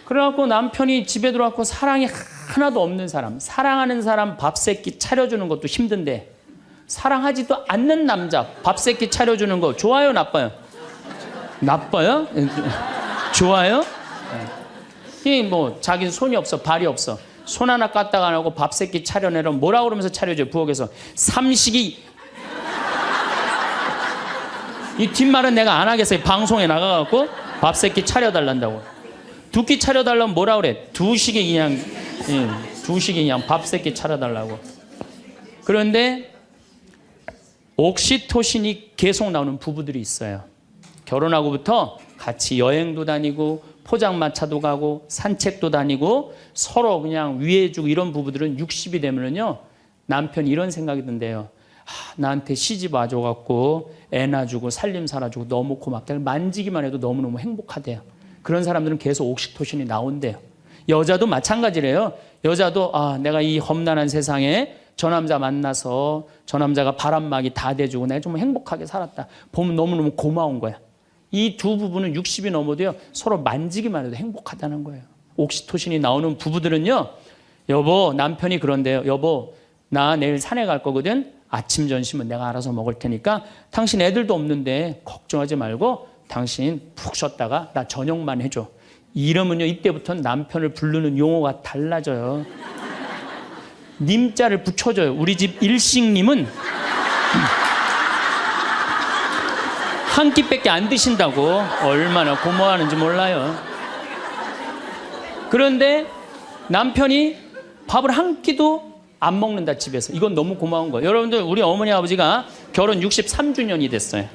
그래갖고 남편이 집에 들어왔고 사랑이 하나도 없는 사람, 사랑하는 사람 밥 세끼 차려주는 것도 힘든데 사랑하지도 않는 남자 밥 세끼 차려주는 거 좋아요, 나빠요? 나빠요? 좋아요? 이 뭐 자기는 손이 없어, 발이 없어. 손 하나 까딱 안 하고 밥 세끼 차려내라 뭐라 그러면서 차려줘요, 부엌에서. 삼식이. 이 뒷말은 내가 안 하겠어요. 방송에 나가갖고 밥 세끼 차려달란다고. 두 끼 차려달라면 뭐라 그래? 두식이 그냥, 두식이 그냥 밥 세끼 차려달라고. 그런데 옥시토신이 계속 나오는 부부들이 있어요. 결혼하고부터 같이 여행도 다니고 포장마차도 가고 산책도 다니고 서로 그냥 위해주고 이런 부부들은 60이 되면은요, 남편이 이런 생각이 든대요. 나한테 시집 와줘갖고 애 낳아주고 살림 살아주고 너무 고맙다. 만지기만 해도 너무너무 행복하대요. 그런 사람들은 계속 옥시토신이 나온대요. 여자도 마찬가지래요. 여자도 내가 이 험난한 세상에 저 남자 만나서 저 남자가 바람막이 다 대주고 내가 좀 행복하게 살았다. 보면 너무너무 고마운 거야. 이 두 부부는 60이 넘어도요, 서로 만지기만 해도 행복하다는 거예요. 옥시토신이 나오는 부부들은요, 여보, 남편이 그런데요. 여보, 나 내일 산에 갈 거거든. 아침 점심은 내가 알아서 먹을 테니까 당신 애들도 없는데 걱정하지 말고 당신 푹 쉬었다가 나 저녁만 해줘. 이러면요, 이때부터는 남편을 부르는 용어가 달라져요. 님자를 붙여줘요. 우리 집 일식님은 한 끼밖에 안 드신다고. 얼마나 고마워하는지 몰라요. 그런데 남편이 밥을 한 끼도 안 먹는다, 집에서. 이건 너무 고마운 거예요. 여러분들, 우리 어머니 아버지가 결혼 63주년이 됐어요.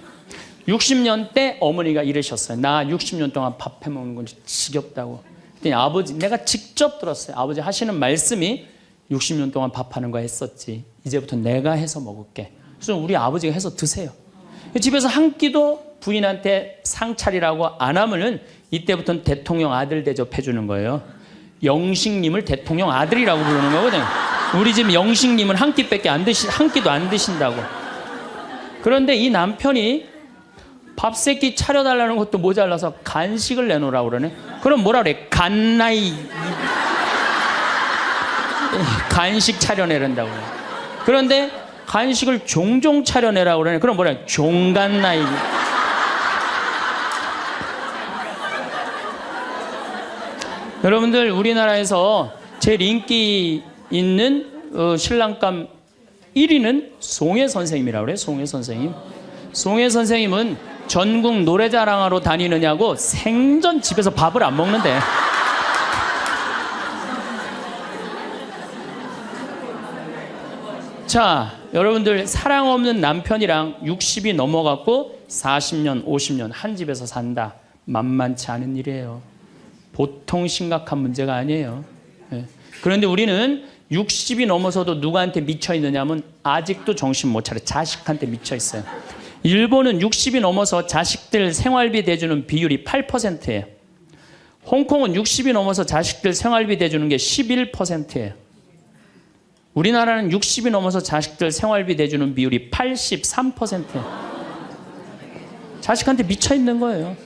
60년 때 어머니가 이러셨어요. 나 60년 동안 밥 해먹는 건 지겹다고. 그랬더니 아버지, 내가 직접 들었어요. 아버지 하시는 말씀이 60년 동안 밥하는 거 했었지. 이제부터 내가 해서 먹을게. 그래서 우리 아버지가 해서 드세요. 집에서 한 끼도 부인한테 상차리라고 안 하면은 이때부터는 대통령 아들 대접해 주는 거예요. 영식님을 대통령 아들이라고 부르는 거거든요. 우리 집 영식님은 한 끼밖에 한 끼도 안 드신다고. 그런데 이 남편이 밥 세 끼 차려달라는 것도 모자라서 간식을 내놓으라고 그러네. 그럼 뭐라 그래? 간나이. 간식 차려내란다고. 그런데 간식을 종종 차려내라고 그러네. 그럼 뭐라 그래? 종간나이. 여러분들, 우리나라에서 제일 인기 있는 신랑감 1위는 송혜 선생님이라고 그래요. 송혜 선생님. 송혜 선생님은 전국 노래자랑하러 다니느냐고 생전 집에서 밥을 안 먹는데. 자, 여러분들, 사랑 없는 남편이랑 60이 넘어갔고 40년, 50년 한 집에서 산다. 만만치 않은 일이에요. 보통 심각한 문제가 아니에요. 그런데 우리는 60이 넘어서도 누구한테 미쳐 있느냐면 아직도 정신 못 차려. 자식한테 미쳐 있어요. 일본은 60이 넘어서 자식들 생활비 대주는 비율이 8%예요. 홍콩은 60이 넘어서 자식들 생활비 대주는 게 11%예요. 우리나라는 60이 넘어서 자식들 생활비 대주는 비율이 83%예요. 자식한테 미쳐 있는 거예요.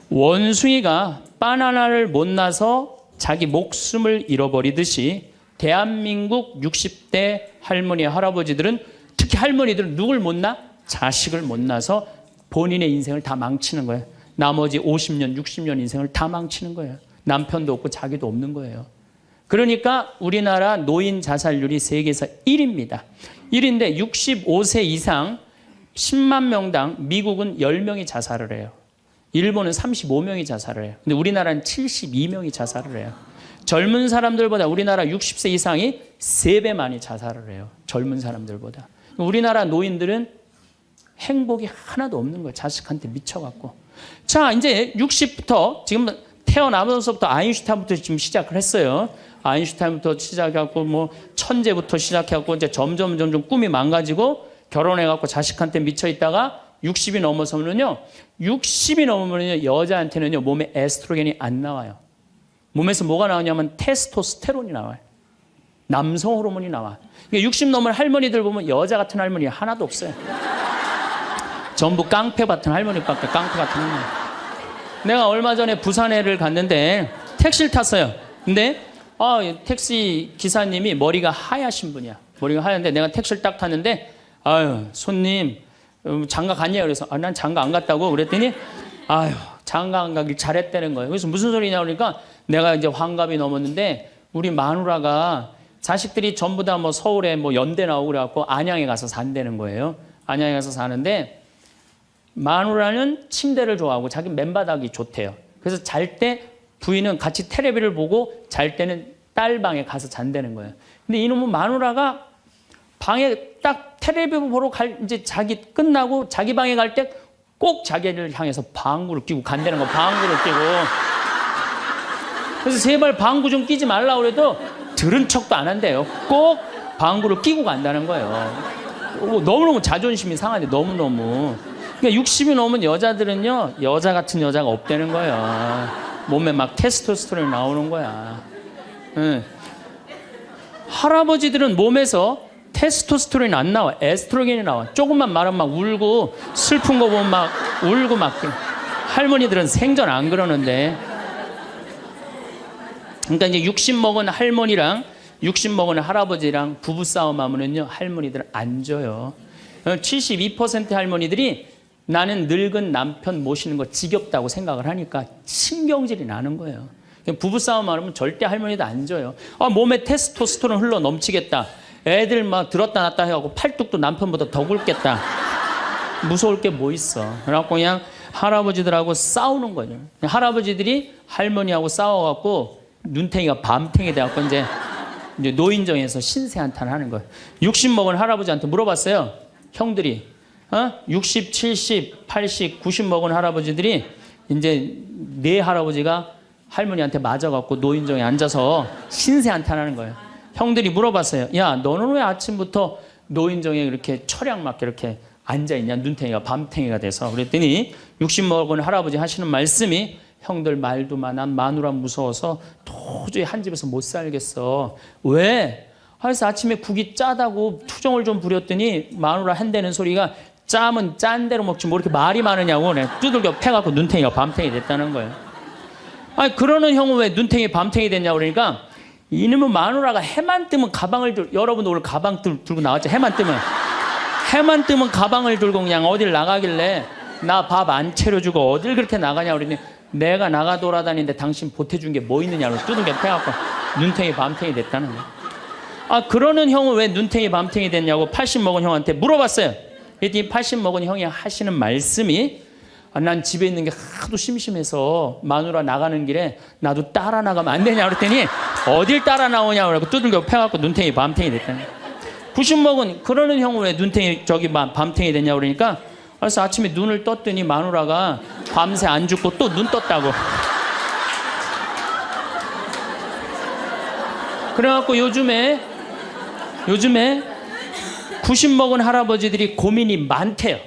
원숭이가 바나나를 못 나서 자기 목숨을 잃어버리듯이 대한민국 60대 할머니, 할아버지들은, 특히 할머니들은 누굴 못 낳아? 자식을 못 낳아서 본인의 인생을 다 망치는 거예요. 나머지 50년, 60년 인생을 다 망치는 거예요. 남편도 없고 자기도 없는 거예요. 그러니까 우리나라 노인 자살률이 세계에서 1위입니다. 1위인데 65세 이상 10만 명당 미국은 10명이 자살을 해요. 일본은 35명이 자살을 해요. 근데 우리나라는 72명이 자살을 해요. 젊은 사람들보다 우리나라 60세 이상이 3배 많이 자살을 해요. 젊은 사람들보다. 우리나라 노인들은 행복이 하나도 없는 거예요. 자식한테 미쳐갖고. 자, 이제 60부터 지금 태어나면서부터 아인슈타인부터 지금 시작을 했어요. 아인슈타인부터 시작해갖고 뭐 천재부터 시작해갖고 이제 점점 꿈이 망가지고 결혼해갖고 자식한테 미쳐 있다가 60이 넘어서면요, 60이 넘으면요, 여자한테는요, 몸에 에스트로겐이 안 나와요. 몸에서 뭐가 나오냐면 테스토스테론이 나와요. 남성 호르몬이 나와. 60 넘은 할머니들 보면 여자 같은 할머니 하나도 없어요. 전부 깡패 같은 할머니밖에, 깡패 같은 할머니. 내가 얼마 전에 부산에를 갔는데 택시를 탔어요. 근데 택시 기사님이 머리가 하얗신 분이야. 머리가 하얀데 내가 택시를 딱 탔는데 아유 손님 장가 갔냐 그래서 난 장가 안 갔다고 그랬더니 아유 장가 안 가길 잘했다는 거예요. 그래서 무슨 소리냐 그러니까 내가 이제 환갑이 넘었는데 우리 마누라가 자식들이 전부 다 뭐 서울에 뭐 연대 나오고 그래갖고 안양에 가서 산다는 거예요. 안양에 가서 사는데 마누라는 침대를 좋아하고 자기 맨바닥이 좋대요. 그래서 잘 때 부인은 같이 텔레비를 보고 잘 때는 딸 방에 가서 잔다는 거예요. 근데 이놈은 마누라가 방에 딱 텔레비 보러 이제 자기 끝나고 자기 방에 갈 때 꼭 자기를 향해서 방구를 끼고 간다는 거. 방구를 끼고. 그래서 제발 방구 좀 끼지 말라고 그래도 들은 척도 안 한대요. 꼭 방구를 끼고 간다는 거예요. 너무너무 자존심이 상하대. 너무너무. 그러니까 60이 넘은 여자들은요, 여자 같은 여자가 없다는 거예요. 몸에 막 테스토스테론이 나오는 거야. 응. 할아버지들은 몸에서 테스토스테론이 안 나와. 에스트로겐이 나와. 조금만 말하면 막 울고, 슬픈 거 보면 막 울고 막. 할머니들은 생전 안 그러는데. 그러니까 이제 60 먹은 할머니랑 60 먹은 할아버지랑 부부싸움 하면은요, 할머니들은 안 져요. 72% 할머니들이 나는 늙은 남편 모시는 거 지겹다고 생각을 하니까 신경질이 나는 거예요. 부부싸움 하면 절대 할머니도 안 져요. 몸에 테스토스테론 흘러 넘치겠다. 애들 막 들었다 놨다 해갖고 팔뚝도 남편보다 더 굵겠다. 무서울 게 뭐 있어. 그래갖고 그냥 할아버지들하고 싸우는 거예요. 할아버지들이 할머니하고 싸워갖고 눈탱이가 밤탱이 돼갖고 이제 노인정에서 신세한탄 하는 거예요. 60 먹은 할아버지한테 물어봤어요. 형들이 60, 70, 80, 90 먹은 할아버지들이 이제 네 할아버지가 할머니한테 맞아갖고 노인정에 앉아서 신세한탄하는 거예요. 형들이 물어봤어요. 야, 너는 왜 아침부터 노인정에 이렇게 철양 맞게 이렇게 앉아있냐? 눈탱이가 밤탱이가 돼서. 그랬더니 60 먹은 할아버지 하시는 말씀이 형들 말도 난 마누라 무서워서 도저히 한 집에서 못 살겠어. 왜? 그래서 아침에 국이 짜다고 투정을 좀 부렸더니 마누라 한다는 소리가 짜면 짠 대로 먹지 뭐 이렇게 말이 많으냐고 두들겨 패갖고 눈탱이가 밤탱이 됐다는 거예요. 아니 그러는 형은 왜 눈탱이 밤탱이 됐냐고 그러니까 이놈은 마누라가 해만 뜨면 가방을 여러분도 오늘 가방 들고 나왔죠. 해만 뜨면 가방을 들고 그냥 어딜 나가길래 나 밥 안 차려주고 어딜 그렇게 나가냐고 그러니 내가 나가 돌아다니는데 당신 보태준 게 뭐 있느냐고 두들겨 패갖고 눈탱이 밤탱이 됐다는 거예요. 그러는 형은 왜 눈탱이 밤탱이 됐냐고 80 먹은 형한테 물어봤어요. 그랬더니 80 먹은 형이 하시는 말씀이 난 집에 있는 게 하도 심심해서 마누라 나가는 길에 나도 따라 나가면 안 되냐 그랬더니 어딜 따라 나오냐고 그러고 두들겨 패갖고 눈탱이 밤탱이 됐다는 거예요. 90 먹은 그러는 형은 왜 눈탱이 밤탱이 됐냐고 그러니까 그래서 아침에 눈을 떴더니 마누라가 밤새 안 죽고 또 눈 떴다고. 그래갖고 요즘에 90 먹은 할아버지들이 고민이 많대요.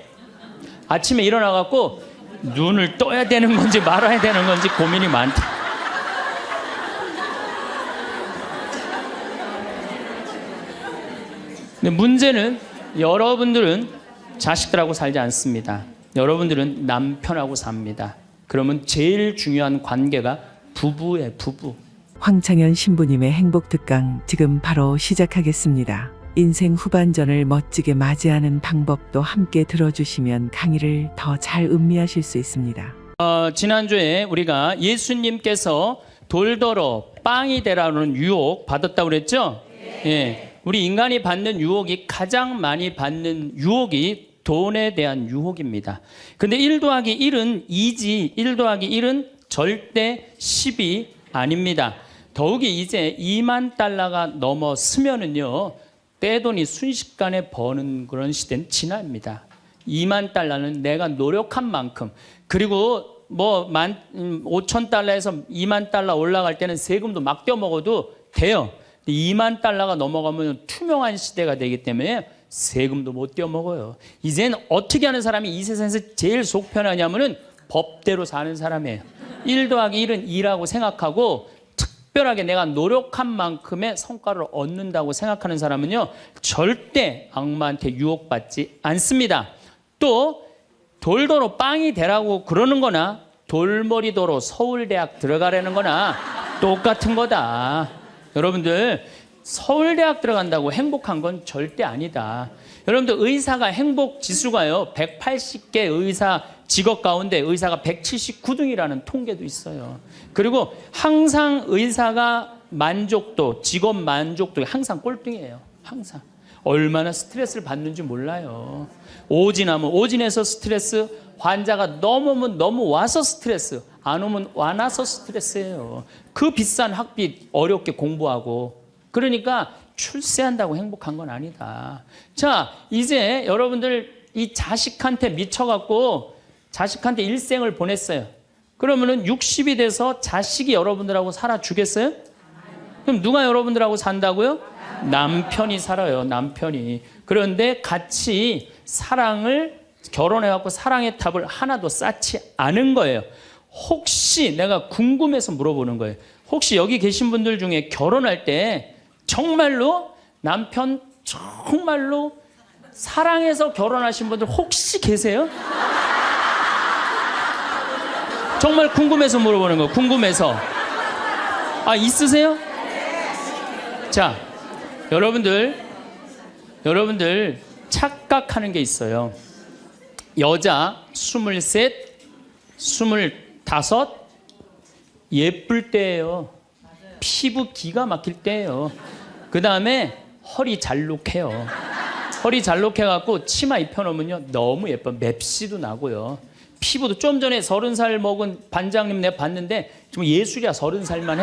아침에 일어나갖고 눈을 떠야 되는 건지 말아야 되는 건지 고민이 많대. 근데 문제는 여러분들은 자식들하고 살지 않습니다. 여러분들은 남편하고 삽니다. 그러면 제일 중요한 관계가 부부예요, 부부. 황창현 신부님의 행복특강 지금 바로 시작하겠습니다. 인생 후반전을 멋지게 맞이하는 방법도 함께 들어주시면 강의를 더 잘 음미하실 수 있습니다. 지난주에 우리가 예수님께서 돌더러 빵이 되라는 유혹 받았다고 그랬죠? 예. 우리 인간이 받는 유혹이 가장 많이 받는 유혹이 돈에 대한 유혹입니다. 근데 1 더하기 1은 2지 1 더하기 1은 절대 10이 아닙니다. 더욱이 이제 2만 달러가 넘었으면은요, 떼돈이 순식간에 버는 그런 시대는 지납니다. 2만 달러는 내가 노력한 만큼, 그리고 뭐 5천 달러에서 2만 달러 올라갈 때는 세금도 막 떼어먹어도 돼요. 2만 달러가 넘어가면 투명한 시대가 되기 때문에 세금도 못 떼어먹어요. 이제는 어떻게 하는 사람이 이 세상에서 제일 속 편하냐면은 법대로 사는 사람이에요. 1 더하기 1은 2라고 생각하고 특별하게 내가 노력한 만큼의 성과를 얻는다고 생각하는 사람은요, 절대 악마한테 유혹받지 않습니다. 또 돌도로 빵이 되라고 그러는 거나 돌머리도로 서울대학 들어가려는 거나 똑같은 거다. 여러분들 서울대학 들어간다고 행복한 건 절대 아니다. 여러분들 의사가 행복 지수가요 180개 의사 직업 가운데 의사가 179등이라는 통계도 있어요. 그리고 항상 의사가 만족도, 직업 만족도가 항상 꼴등이에요. 항상. 얼마나 스트레스를 받는지 몰라요. 오진하면 오진해서 스트레스, 환자가 넘으면 넘어와서 스트레스, 안 오면 와나서 스트레스예요. 그 비싼 학비 어렵게 공부하고. 그러니까 출세한다고 행복한 건 아니다. 자, 이제 여러분들 이 자식한테 미쳐갖고 자식한테 일생을 보냈어요. 그러면은 60이 돼서 자식이 여러분들하고 살아주겠어요? 그럼 누가 여러분들하고 산다고요? 남편이 살아요. 남편이. 그런데 같이 사랑을 결혼해갖고 사랑의 탑을 하나도 쌓지 않은 거예요. 혹시 내가 궁금해서 물어보는 거예요. 혹시 여기 계신 분들 중에 결혼할 때 정말로 남편 정말로 사랑해서 결혼하신 분들 혹시 계세요? 정말 궁금해서 물어보는 거예요. 궁금해서. 아, 있으세요? 자, 여러분들 착각하는 게 있어요. 여자 23, 25 예쁠 때예요. 피부 기가 막힐 때예요. 그 다음에 허리 잘록해요. 허리 잘록해갖고 치마 입혀놓으면요 너무 예뻐. 맵시도 나고요. 피부도 좀 전에 30살 먹은 반장님 내가 봤는데 좀 예술이야. 30살만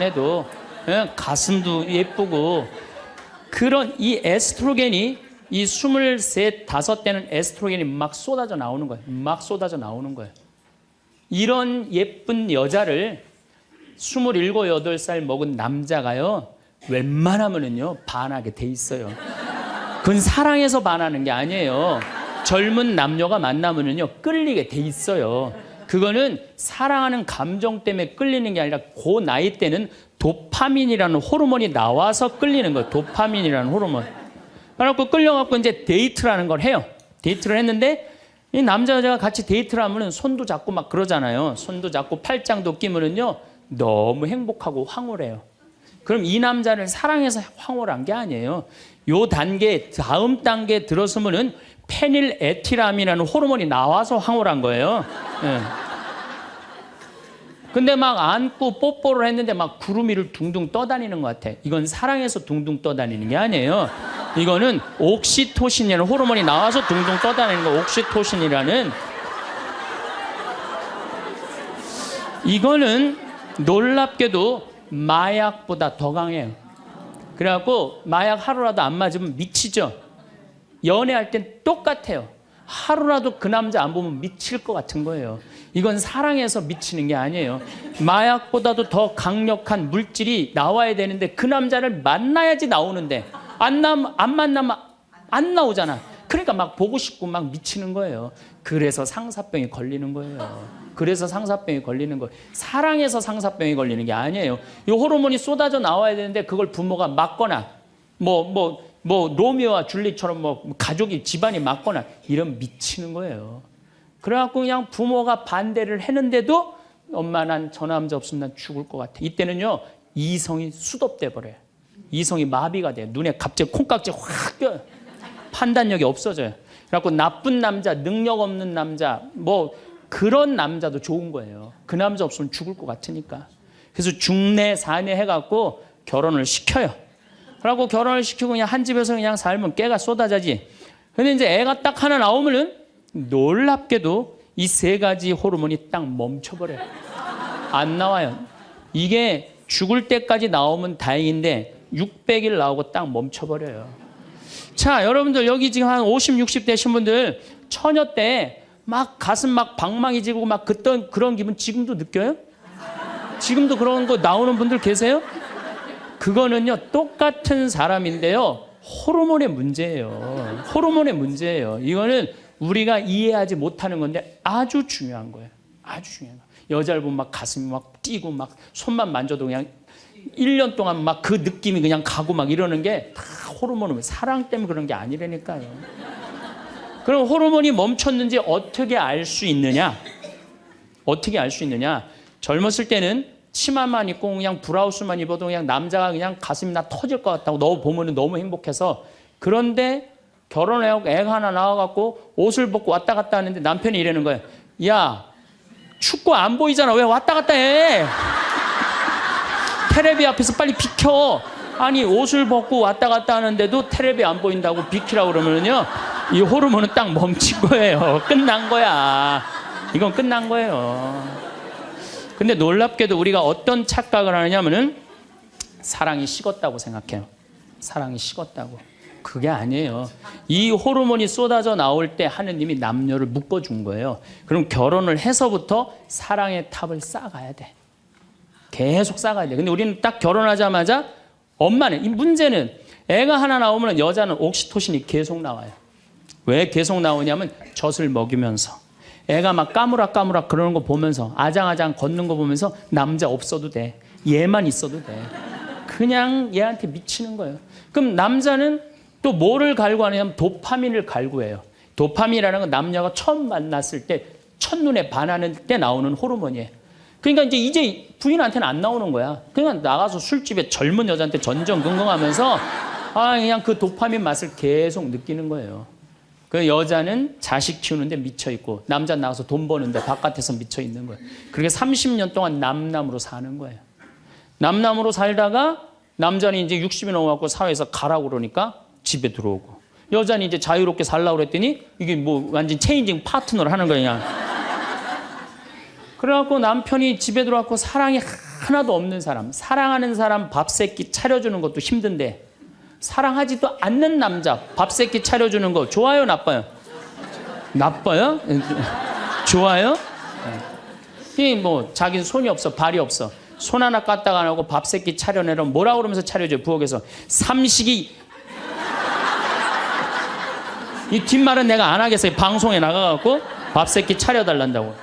해도 예, 가슴도 예쁘고. 그런 이 에스트로겐이 이 23, 5때는 에스트로겐이 막 쏟아져 나오는 거예요. 막 쏟아져 나오는 거예요. 이런 예쁜 여자를 27, 8살 먹은 남자가요 웬만하면은요 반하게 돼 있어요. 그건 사랑해서 반하는 게 아니에요. 젊은 남녀가 만나면은요 끌리게 돼 있어요. 그거는 사랑하는 감정 때문에 끌리는 게 아니라 그 나이 때는 도파민이라는 호르몬이 나와서 끌리는 거예요. 도파민이라는 호르몬. 그래갖고 끌려갖고 이제 데이트라는 걸 해요. 데이트를 했는데 이 남자 여자가 같이 데이트를 하면은 손도 잡고 막 그러잖아요. 손도 잡고 팔짱도 끼면은요 너무 행복하고 황홀해요. 그럼 이 남자를 사랑해서 황홀한 게 아니에요. 요 단계, 다음 단계에 들어서면은 페닐에틸암이라는 호르몬이 나와서 황홀한 거예요. 예. 근데 막 안고 뽀뽀를 했는데 막 구름 위를 둥둥 떠다니는 것 같아. 이건 사랑해서 둥둥 떠다니는 게 아니에요. 이거는 옥시토신이라는 호르몬이 나와서 둥둥 떠다니는 거. 옥시토신이라는. 이거는 놀랍게도 마약보다 더 강해요. 그래갖고 마약 하루라도 안 맞으면 미치죠. 연애할 땐 똑같아요. 하루라도 그 남자 안 보면 미칠 것 같은 거예요. 이건 사랑해서 미치는 게 아니에요. 마약보다도 더 강력한 물질이 나와야 되는데 그 남자를 만나야지 나오는데 안 만나면 안 나오잖아. 그러니까 막 보고 싶고 막 미치는 거예요. 그래서 상사병이 걸리는 거예요. 그래서 상사병이 걸리는 거예요. 사랑해서 상사병이 걸리는 게 아니에요. 이 호르몬이 쏟아져 나와야 되는데 그걸 부모가 막거나 로미오와 줄리처럼 가족이 집안이 막거나 이런 미치는 거예요. 그래갖고 그냥 부모가 반대를 했는데도 엄마 난 저 남자 없으면 난 죽을 것 같아. 이때는요 이성이 수독돼 버려요. 이성이 마비가 돼요. 눈에 갑자기 콩깍지 확 껴요. 판단력이 없어져요. 그래갖고 나쁜 남자, 능력 없는 남자, 그런 남자도 좋은 거예요. 그 남자 없으면 죽을 것 같으니까. 그래서 중내 사내 해갖고 결혼을 시켜요. 그래갖고 결혼을 시키고 그냥 한 집에서 그냥 살면 깨가 쏟아지지. 근데 이제 애가 딱 하나 나오면은 놀랍게도 이 세 가지 호르몬이 딱 멈춰버려요. 안 나와요. 이게 죽을 때까지 나오면 다행인데 600일 나오고 딱 멈춰버려요. 자, 여러분들 여기 지금 한 50, 60 되신 분들 처녀 때 막 가슴 막 방망이 지고 막 그런 기분 지금도 느껴요? 지금도 그런 거 나오는 분들 계세요? 그거는요 똑같은 사람인데요 호르몬의 문제예요. 호르몬의 문제예요. 이거는 우리가 이해하지 못하는 건데 아주 중요한 거예요. 아주 중요한 거예요. 여자를 보면 막 가슴이 막 뛰고 막 손만 만져도 그냥 1년 동안 막 그 느낌이 그냥 가고 막 이러는 게 다 호르몬은 사랑 때문에 그런 게 아니라니까요. 그럼 호르몬이 멈췄는지 어떻게 알 수 있느냐? 어떻게 알 수 있느냐? 젊었을 때는 치마만 입고 그냥 브라우스만 입어도 그냥 남자가 그냥 가슴이 나 터질 것 같다고 너 보면 너무 행복해서. 그런데 결혼하고 애가 하나 나와갖고 옷을 벗고 왔다 갔다 하는데 남편이 이러는 거예요. 야, 춥고 안 보이잖아. 왜 왔다 갔다 해? 테레비 앞에서 빨리 비켜. 아니, 옷을 벗고 왔다 갔다 하는데도 테레비 안 보인다고 비키라고 그러면요, 이 호르몬은 딱 멈춘 거예요. 끝난 거야. 이건 끝난 거예요. 근데 놀랍게도 우리가 어떤 착각을 하느냐면은 사랑이 식었다고 생각해요. 사랑이 식었다고. 그게 아니에요. 이 호르몬이 쏟아져 나올 때 하느님이 남녀를 묶어준 거예요. 그럼 결혼을 해서부터 사랑의 탑을 쌓아가야 돼. 계속 쌓아가야 돼. 근데 우리는 딱 결혼하자마자 엄마는, 이 문제는 애가 하나 나오면 여자는 옥시토신이 계속 나와요. 왜 계속 나오냐면 젖을 먹이면서 애가 막 까무락까무락 그러는 거 보면서 아장아장 걷는 거 보면서 남자 없어도 돼. 얘만 있어도 돼. 그냥 얘한테 미치는 거예요. 그럼 남자는 또 뭐를 갈구하냐면 도파민을 갈구해요. 도파민이라는 건 남녀가 처음 만났을 때 첫눈에 반하는 때 나오는 호르몬이에요. 그러니까 이제 부인한테는 안 나오는 거야. 그냥 나가서 술집에 젊은 여자한테 전전긍긍하면서 그냥 그 도파민 맛을 계속 느끼는 거예요. 그 여자는 자식 키우는데 미쳐 있고 남자는 나가서 돈 버는데 바깥에서 미쳐 있는 거예요. 그렇게 30년 동안 남남으로 사는 거예요. 남남으로 살다가 남자는 이제 60이 넘어갖고 사회에서 가라고 그러니까 집에 들어오고, 여자는 이제 자유롭게 살라고 그랬더니 이게 뭐 완전 체인징 파트너를 하는 거야. 그래갖고 남편이 집에 들어왔고 사랑이 하나도 없는 사람, 사랑하는 사람 밥 세끼 차려주는 것도 힘든데 사랑하지도 않는 남자 밥 세끼 차려주는 거 좋아요, 나빠요? 나빠요? 좋아요? 이 뭐 자기는 손이 없어, 발이 없어, 손 하나 까딱 안 하고 밥 세끼 차려내면 뭐라 그러면서 차려줘요? 부엌에서 삼식이. 이 뒷말은 내가 안 하겠어요. 방송에 나가갖고 밥 세끼 차려달란다고.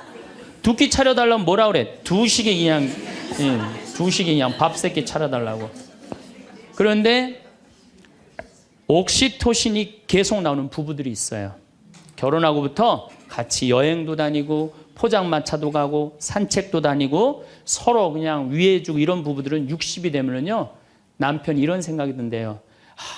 두 끼 차려달라면 뭐라 그래? 두식이 그냥 밥 세끼 차려달라고. 그런데 옥시토신이 계속 나오는 부부들이 있어요. 결혼하고부터 같이 여행도 다니고 포장마차도 가고 산책도 다니고 서로 그냥 위해주고 이런 부부들은 60이 되면은요, 남편이 이런 생각이 든대요.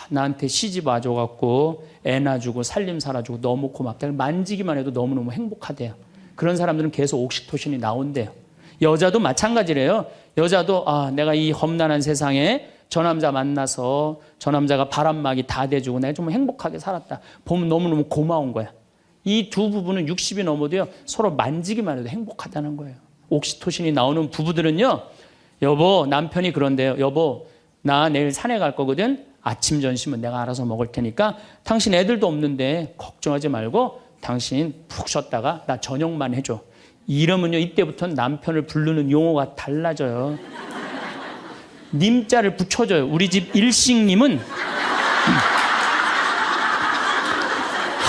나한테 시집 와줘갖고 애 낳아주고 살림 살아주고 너무 고맙다. 만지기만 해도 너무너무 행복하대요. 그런 사람들은 계속 옥시토신이 나온대요. 여자도 마찬가지래요. 여자도 내가 이 험난한 세상에 저 남자 만나서 저 남자가 바람막이 다 대주고 내가 좀 행복하게 살았다. 보면 너무너무 고마운 거야. 이 두 부부는 60이 넘어도요, 서로 만지기만 해도 행복하다는 거예요. 옥시토신이 나오는 부부들은요, 여보, 남편이 그런데요. 여보, 나 내일 산에 갈 거거든. 아침 점심은 내가 알아서 먹을 테니까 당신 애들도 없는데 걱정하지 말고 당신 푹 쉬었다가 나 저녁만 해줘. 이러면요, 이때부터는 남편을 부르는 용어가 달라져요. 님자를 붙여줘요. 우리 집 일식님은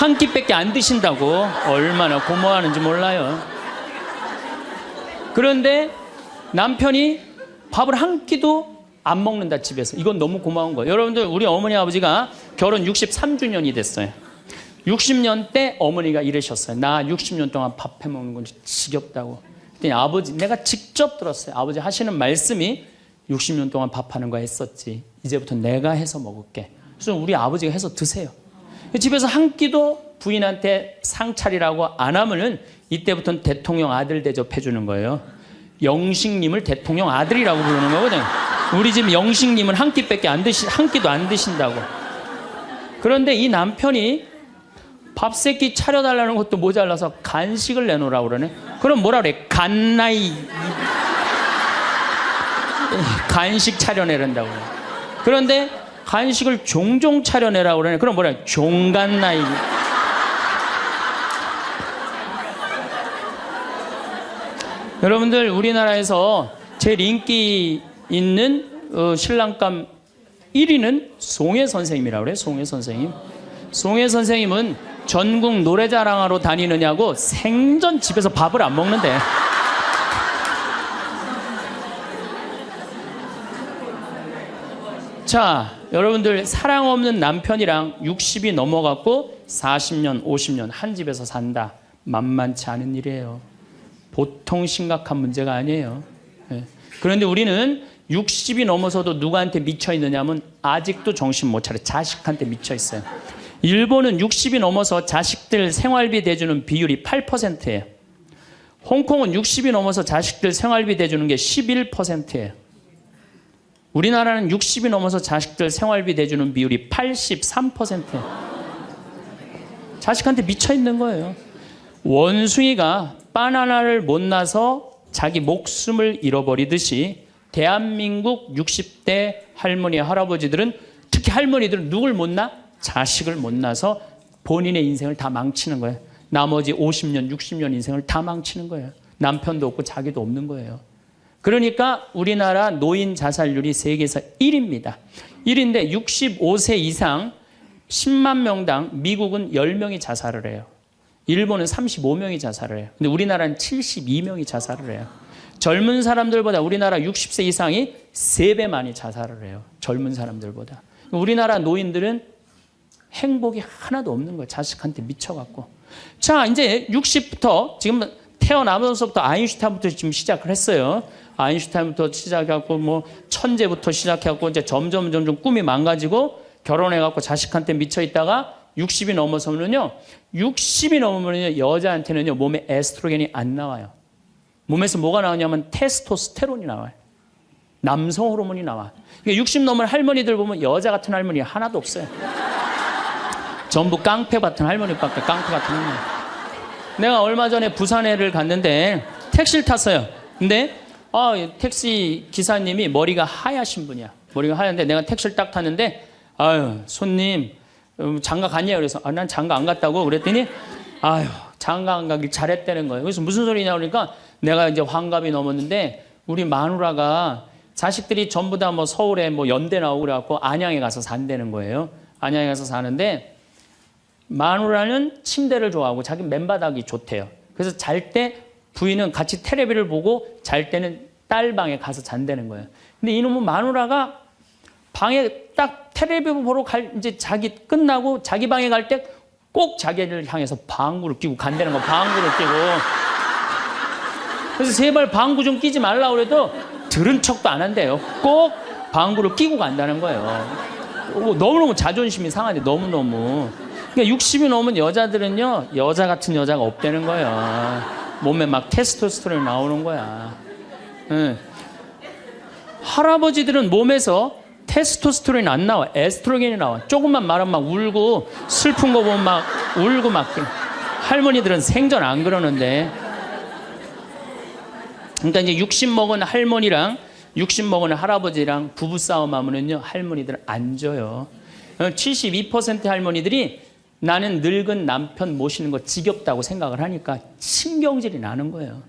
한 끼밖에 안 드신다고. 얼마나 고마워하는지 몰라요. 그런데 남편이 밥을 한 끼도 안 먹는다, 집에서. 이건 너무 고마운 거예요. 여러분들, 우리 어머니 아버지가 결혼 63주년이 됐어요. 60년 때 어머니가 이러셨어요. 나 60년 동안 밥 해먹는 건 지겹다고. 그랬더니 아버지, 내가 직접 들었어요. 아버지 하시는 말씀이 60년 동안 밥하는 거 했었지. 이제부터 내가 해서 먹을게. 그래서 우리 아버지가 해서 드세요. 집에서 한 끼도 부인한테 상 차리라고 안 하면은 이때부터는 대통령 아들 대접해 주는 거예요. 영식님을 대통령 아들이라고 부르는 거거든요. 우리 집 영식님은 한 끼밖에 안 한 끼도 안 드신다고. 그런데 이 남편이 밥 세끼 차려달라는 것도 모자라서 간식을 내놓으라고 그러네. 그럼 뭐라 그래? 간나이. 간식 차려내란다고. 그런데 간식을 종종 차려내라고 그러네. 그럼 뭐라 그래? 종간나이. 여러분들, 우리나라에서 제일 인기 있는 신랑감 1위는 송혜 선생님이라고 그래요. 송혜 선생님. 송혜 선생님은 전국 노래자랑하러 다니느냐고 생전 집에서 밥을 안 먹는데. 자, 여러분들, 사랑 없는 남편이랑 60이 넘어갔고 40년, 50년 한 집에서 산다. 만만치 않은 일이에요. 보통 심각한 문제가 아니에요. 그런데 우리는 60이 넘어서도 누구한테 미쳐 있느냐면 아직도 정신 못 차려. 자식한테 미쳐 있어요. 일본은 60이 넘어서 자식들 생활비 대주는 비율이 8%예요. 홍콩은 60이 넘어서 자식들 생활비 대주는 게 11%예요. 우리나라는 60이 넘어서 자식들 생활비 대주는 비율이 83%예요. 자식한테 미쳐 있는 거예요. 원숭이가 바나나를 못 나서 자기 목숨을 잃어버리듯이 대한민국 60대 할머니, 할아버지들은, 특히 할머니들은 누굴 못 낳아? 자식을 못 낳아서 본인의 인생을 다 망치는 거예요. 나머지 50년, 60년 인생을 다 망치는 거예요. 남편도 없고 자기도 없는 거예요. 그러니까 우리나라 노인 자살률이 세계에서 1위입니다. 1위인데 65세 이상 10만 명당 미국은 10명이 자살을 해요. 일본은 35명이 자살을 해요. 근데 우리나라는 72명이 자살을 해요. 젊은 사람들보다 우리나라 60세 이상이 3배 많이 자살을 해요. 젊은 사람들보다. 우리나라 노인들은 행복이 하나도 없는 거예요. 자식한테 미쳐갖고. 자, 이제 60부터 지금 태어나면서부터 아인슈타인부터 지금 시작을 했어요. 아인슈타인부터 시작해갖고 뭐 천재부터 시작해갖고 이제 점점 꿈이 망가지고 결혼해갖고 자식한테 미쳐 있다가 60이 넘어서면요, 60이 넘으면요, 여자한테는요, 몸에 에스트로겐이 안 나와요. 몸에서 뭐가 나오냐면 테스토스테론이 나와요. 남성 호르몬이 나와. 그러니까 60 넘은 할머니들 보면 여자 같은 할머니 하나도 없어요. 전부 깡패 같은 할머니밖에, 깡패 같은 할머니. 내가 얼마 전에 부산에를 갔는데 택시를 탔어요. 근데 택시 기사님이 머리가 하얗신 분이야. 머리가 하얀데 내가 택시를 딱 탔는데, 아유, 손님 장가 갔냐고. 그래서 난 장가 안 갔다고 그랬더니, 아유, 장가 안 가길 잘했다는 거예요. 그래서 무슨 소리냐 그러니까 내가 이제 환갑이 넘었는데 우리 마누라가 자식들이 전부 다 뭐 서울에 뭐 연대 나오고 그래갖고 안양에 가서 산다는 거예요. 안양에 가서 사는데 마누라는 침대를 좋아하고 자기 맨바닥이 좋대요. 그래서 잘 때 부인은 같이 텔레비를 보고 잘 때는 딸 방에 가서 잔다는 거예요. 근데 이놈은 마누라가 방에 딱 텔레비 보러 이제 자기 끝나고 자기 방에 갈 때 꼭 자기를 향해서 방구를 끼고 간다는 거. 방구를 끼고. 그래서 제발 방구 좀 끼지 말라고 그래도 들은 척도 안 한대요. 꼭 방구를 끼고 간다는 거예요. 너무너무 자존심이 상하대. 너무너무. 그러니까 60이 넘은 여자들은요, 여자 같은 여자가 없다는 거예요. 몸에 막 테스토스테론이 나오는 거야. 네. 할아버지들은 몸에서 테스토스테론이 안 나와. 에스트로겐이 나와. 조금만 말하면 막 울고, 슬픈 거 보면 막 울고 막. 할머니들은 생전 안 그러는데. 그러니까 이제 60 먹은 할머니랑 60 먹은 할아버지랑 부부싸움 하면은요, 할머니들은 안 져요. 72% 할머니들이 나는 늙은 남편 모시는 거 지겹다고 생각을 하니까 신경질이 나는 거예요.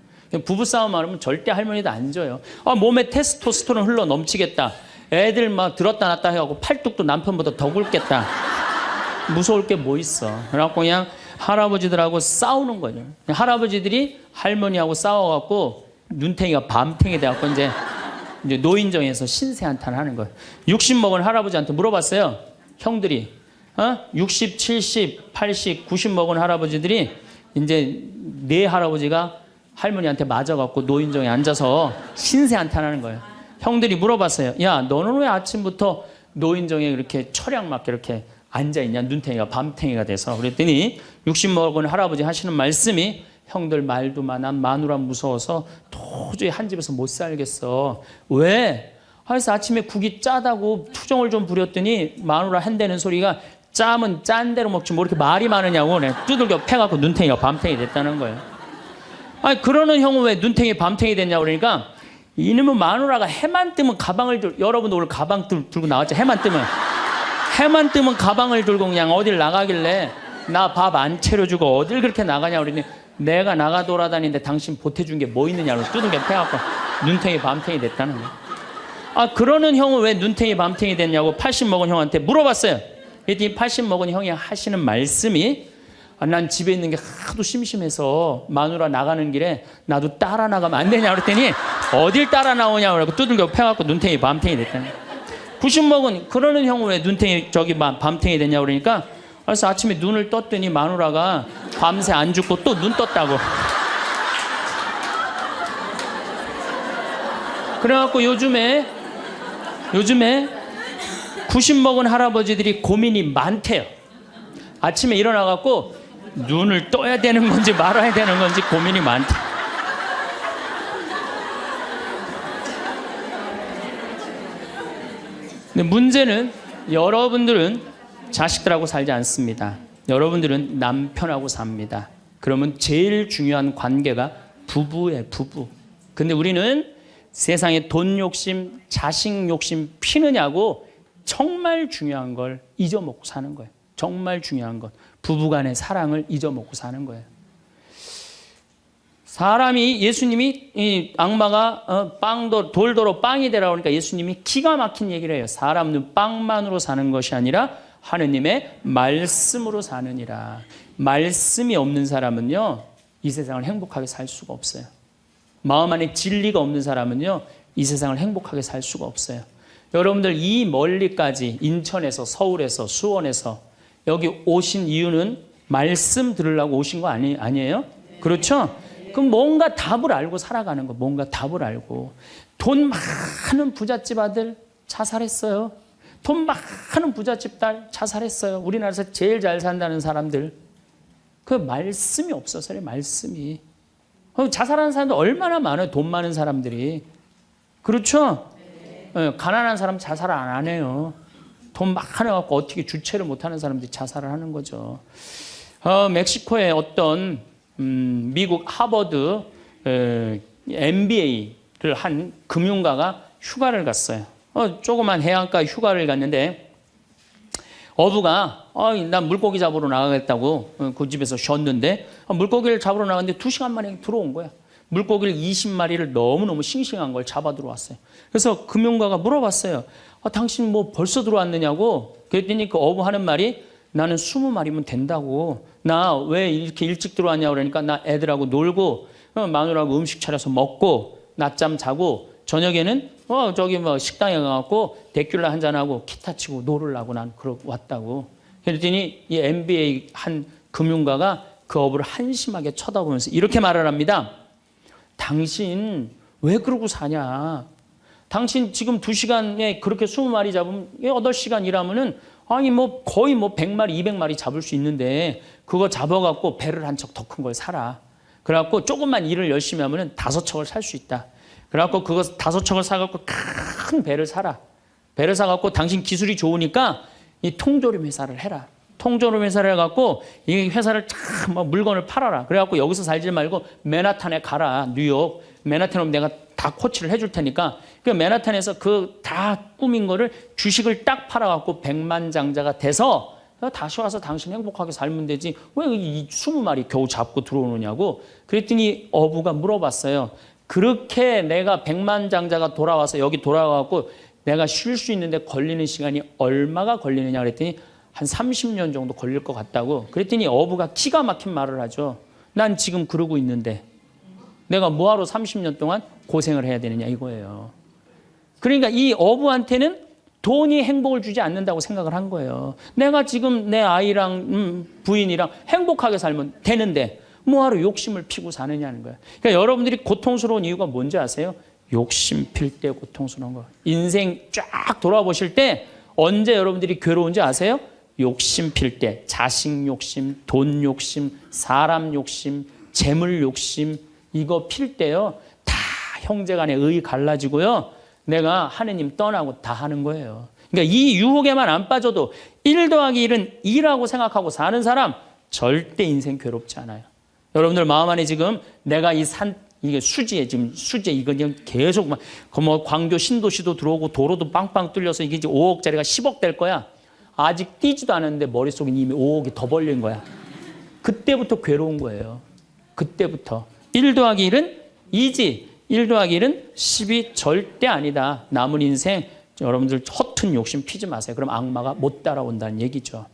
부부싸움 하면 절대 할머니도 안 져요. 몸에 테스토스테론 흘러 넘치겠다. 애들 막 들었다 놨다 해갖고 팔뚝도 남편보다 더 굵겠다. 무서울 게 뭐 있어. 그래갖고 그냥 할아버지들하고 싸우는 거죠. 할아버지들이 할머니하고 싸워갖고 눈탱이가 밤탱이 돼갖고 이제 노인정에서 신세한탄 하는 거예요. 60 먹은 할아버지한테 물어봤어요. 형들이. 60, 70, 80, 90 먹은 할아버지들이 이제 네 할아버지가 할머니한테 맞아갖고 노인정에 앉아서 신세한탄하는 거예요. 형들이 물어봤어요. 야, 너는 왜 아침부터 노인정에 이렇게 철양 맞게 이렇게 앉아있냐? 눈탱이가 밤탱이가 돼서. 그랬더니 60 먹은 할아버지 하시는 말씀이, 형들 말도 많아. 마누라 무서워서 도저히 한 집에서 못 살겠어. 왜? 그래서 아침에 국이 짜다고 투정을 좀 부렸더니 마누라 한다는 소리가, 짜면 짠 대로 먹지 뭐 이렇게 말이 많으냐고. 두들겨 패갖고 눈탱이가 밤탱이 됐다는 거예요. 아니, 그러는 형은 왜 눈탱이 밤탱이 됐냐고 그러니까, 이놈의 마누라가 해만 뜨면 가방을 여러분도 오늘 가방 들고 나왔죠. 해만 뜨면 가방을 들고 그냥 어딜 나가길래 나 밥 안 차려주고 어딜 그렇게 나가냐 그러니, 내가 나가 돌아다니는데 당신 보태준 게 뭐 있느냐고 두들겨 패갖고 눈탱이 밤탱이 됐다는 거예요. 그러는 형은 왜 눈탱이 밤탱이 됐냐고 80 먹은 형한테 물어봤어요. 그랬더니 80 먹은 형이 하시는 말씀이, 난 집에 있는 게 하도 심심해서 마누라 나가는 길에 나도 따라 나가면 안 되냐 그랬더니, 어딜 따라 나오냐고 그러고 두들겨 패갖고 눈탱이 밤탱이 됐다는 거예요. 90 먹은 그러는 형은 왜 눈탱이 밤탱이 됐냐고 그러니까, 그래서 아침에 눈을 떴더니 마누라가 밤새 안 죽고 또 눈 떴다고. 그래갖고 요즘에 90 먹은 할아버지들이 고민이 많대요. 아침에 일어나갖고 눈을 떠야 되는 건지 말아야 되는 건지 고민이 많대. 근데 문제는 여러분들은 자식들하고 살지 않습니다. 여러분들은 남편하고 삽니다. 그러면 제일 중요한 관계가 부부예요, 부부. 근데 우리는 세상에 돈 욕심, 자식 욕심 피느냐고 정말 중요한 걸 잊어먹고 사는 거예요. 정말 중요한 것. 부부간의 사랑을 잊어먹고 사는 거예요. 사람이 예수님이 이 악마가 돌더러 빵이 되라고 하니까 예수님이 기가 막힌 얘기를 해요. 사람은 빵만으로 사는 것이 아니라 하느님의 말씀으로 사느니라. 말씀이 없는 사람은요, 이 세상을 행복하게 살 수가 없어요. 마음 안에 진리가 없는 사람은요, 이 세상을 행복하게 살 수가 없어요. 여러분들 이 멀리까지 인천에서, 서울에서, 수원에서 여기 오신 이유는 말씀 들으려고 오신 거 아니에요? 그렇죠? 그럼 뭔가 답을 알고 살아가는 거, 뭔가 답을 알고. 돈 많은 부잣집 아들 자살했어요. 돈 많은 부잣집 딸 자살했어요. 우리나라에서 제일 잘 산다는 사람들. 그 말씀이 없어서요, 말씀이. 자살하는 사람들 얼마나 많아요, 돈 많은 사람들이. 그렇죠? 네. 가난한 사람 자살 안 해요. 돈 많아갖고 어떻게 주체를 못하는 사람들이 자살을 하는 거죠. 멕시코의 어떤 미국 하버드 MBA를 한 금융가가 휴가를 갔어요. 조그만 해안가 휴가를 갔는데 어부가 난 물고기 잡으러 나가겠다고 그 집에서 쉬었는데 물고기를 잡으러 나갔는데 2시간 만에 들어온 거야. 물고기를 20마리를 너무너무 싱싱한 걸 잡아 들어왔어요. 그래서 금융가가 물어봤어요. 당신 뭐 벌써 들어왔느냐고. 그랬더니 그 어부 하는 말이 나는 20마리면 된다고. 나 왜 이렇게 일찍 들어왔냐고 그러니까 나 애들하고 놀고 마누라하고 음식 차려서 먹고 낮잠 자고 저녁에는 저기 뭐 식당에 가갖고 데큘라 한잔하고 기타 치고 놀으려고 난 왔다고. 그랬더니 이 MBA 한 금융가가 그 어부를 한심하게 쳐다보면서 이렇게 말을 합니다. 당신 왜 그러고 사냐. 당신 지금 2시간에 그렇게 20마리 잡으면 8시간 일하면은 아니 뭐 거의 뭐 100마리 200마리 잡을 수 있는데 그거 잡아갖고 배를 한 척 더 큰 걸 사라. 그래갖고 조금만 일을 열심히 하면은 5척을 살 수 있다. 그래갖고 그거 5척을 사갖고 큰 배를 사라. 배를 사갖고 당신 기술이 좋으니까 이 통조림 회사를 해라. 통조림 회사를 해갖고 이 회사를 참 물건을 팔아라. 그래갖고 여기서 살지 말고 맨하탄에 가라. 뉴욕. 맨하탄에 오면 내가 다 코치를 해줄 테니까 그 맨하탄에서 그 다 꾸민 거를 주식을 딱 팔아갖고 백만장자가 돼서 다시 와서 당신 행복하게 살면 되지. 왜 이 20마리 겨우 잡고 들어오느냐고. 그랬더니 어부가 물어봤어요. 그렇게 내가 백만장자가 돌아와서 여기 돌아와갖고 내가 쉴 수 있는데 걸리는 시간이 얼마가 걸리느냐 그랬더니 한 30년 정도 걸릴 것 같다고. 그랬더니 어부가 기가 막힌 말을 하죠. 난 지금 그러고 있는데 내가 뭐하러 30년 동안 고생을 해야 되느냐 이거예요. 그러니까 이 어부한테는 돈이 행복을 주지 않는다고 생각을 한 거예요. 내가 지금 내 아이랑 부인이랑 행복하게 살면 되는데 뭐하러 욕심을 피고 사느냐는 거예요. 그러니까 여러분들이 고통스러운 이유가 뭔지 아세요? 욕심 필 때 고통스러운 거. 인생 쫙 돌아보실 때 언제 여러분들이 괴로운지 아세요? 욕심 필 때. 자식 욕심, 돈 욕심, 사람 욕심, 재물 욕심 이거 필 때요. 다 형제간에 의 갈라지고요. 내가 하느님 떠나고 다 하는 거예요. 그러니까 이 유혹에만 안 빠져도 1 더하기 1은 2라고 생각하고 사는 사람 절대 인생 괴롭지 않아요. 여러분들 마음 안에 지금 내가 이게 수지에 지금 수지 이거 그냥 계속 막 뭐 광교 신도시도 들어오고 도로도 빵빵 뚫려서 이게 이제 5억짜리가 10억 될 거야. 아직 뛰지도 않았는데 머릿속에 이미 5억이 더 벌린 거야. 그때부터 괴로운 거예요. 그때부터. 1 더하기 1은 2지. 1 더하기 1은 10이 절대 아니다. 남은 인생 여러분들 허튼 욕심 피지 마세요. 그럼 악마가 못 따라온다는 얘기죠.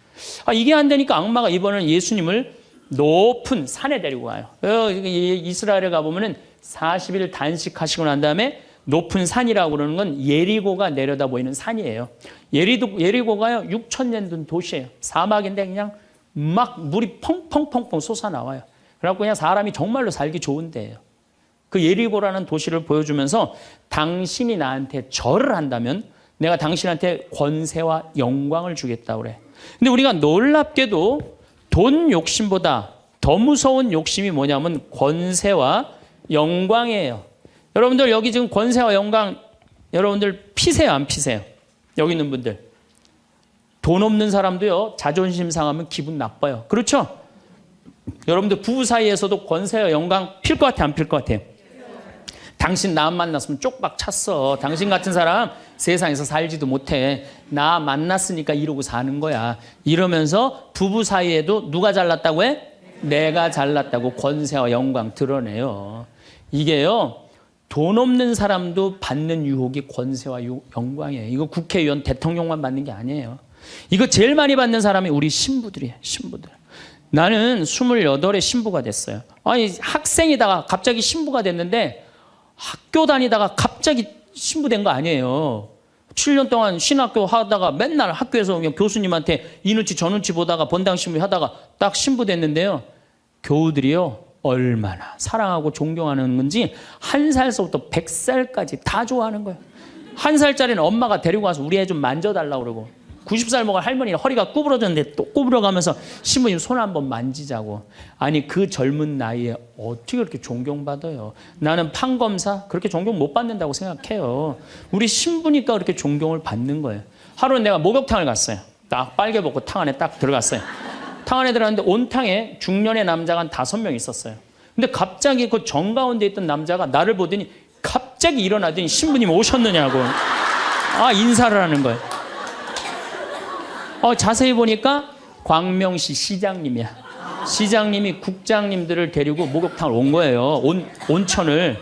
이게 안 되니까 악마가 이번에는 예수님을 높은 산에 데리고 가요. 이스라엘에 가보면은 40일 단식하시고 난 다음에 높은 산이라고 그러는 건 예리고가 내려다 보이는 산이에요. 예리고가요 6,000년 된 도시예요. 사막인데 그냥 막 물이 펑펑펑펑 솟아나와요. 그래갖고 그냥 사람이 정말로 살기 좋은 데예요. 그 예리고라는 도시를 보여주면서 당신이 나한테 절을 한다면 내가 당신한테 권세와 영광을 주겠다고 그래. 근데 우리가 놀랍게도 돈 욕심보다 더 무서운 욕심이 뭐냐면 권세와 영광이에요. 여러분들 여기 지금 권세와 영광 여러분들 피세요 안 피세요? 여기 있는 분들. 돈 없는 사람도요 자존심 상하면 기분 나빠요. 그렇죠? 여러분들 부부 사이에서도 권세와 영광 필 것 같아 안 필 것 같아요? 당신 나 만났으면 쪽박 찼어. 당신 같은 사람 세상에서 살지도 못해. 나 만났으니까 이러고 사는 거야. 이러면서 부부 사이에도 누가 잘났다고 해? 내가 잘났다고 권세와 영광 드러내요. 이게요. 돈 없는 사람도 받는 유혹이 권세와 영광이에요. 이거 국회의원 대통령만 받는 게 아니에요. 이거 제일 많이 받는 사람이 우리 신부들이에요. 신부들. 나는 28에 신부가 됐어요. 아니 학생이다가 갑자기 신부가 됐는데 학교 다니다가 갑자기 신부된 거 아니에요. 7년 동안 신학교 하다가 맨날 학교에서 그냥 교수님한테 이 눈치 저 눈치 보다가 본당 신부 하다가 딱 신부 됐는데요. 교우들이요. 얼마나 사랑하고 존경하는 건지 1살서부터 100살까지 다 좋아하는 거예요. 1살짜리는 엄마가 데리고 와서 우리 애 좀 만져달라고 그러고 90살 먹은 할머니는 허리가 구부러졌는데 또 구부러가면서 신부님 손 한번 만지자고. 아니 그 젊은 나이에 어떻게 그렇게 존경받아요. 나는 판검사 그렇게 존경 못 받는다고 생각해요. 우리 신부니까 그렇게 존경을 받는 거예요. 하루는 내가 목욕탕을 갔어요. 딱 빨개 벗고 탕 안에 딱 들어갔어요. 탕 안에 들어갔는데 온탕에 중년의 남자가 한 5명 있었어요. 근데 갑자기 그 정가운데 있던 남자가 나를 보더니 갑자기 일어나더니 신부님 오셨느냐고 인사를 하는 거예요. 자세히 보니까 광명시 시장님이야. 시장님이 국장님들을 데리고 목욕탕을 온 거예요. 온천을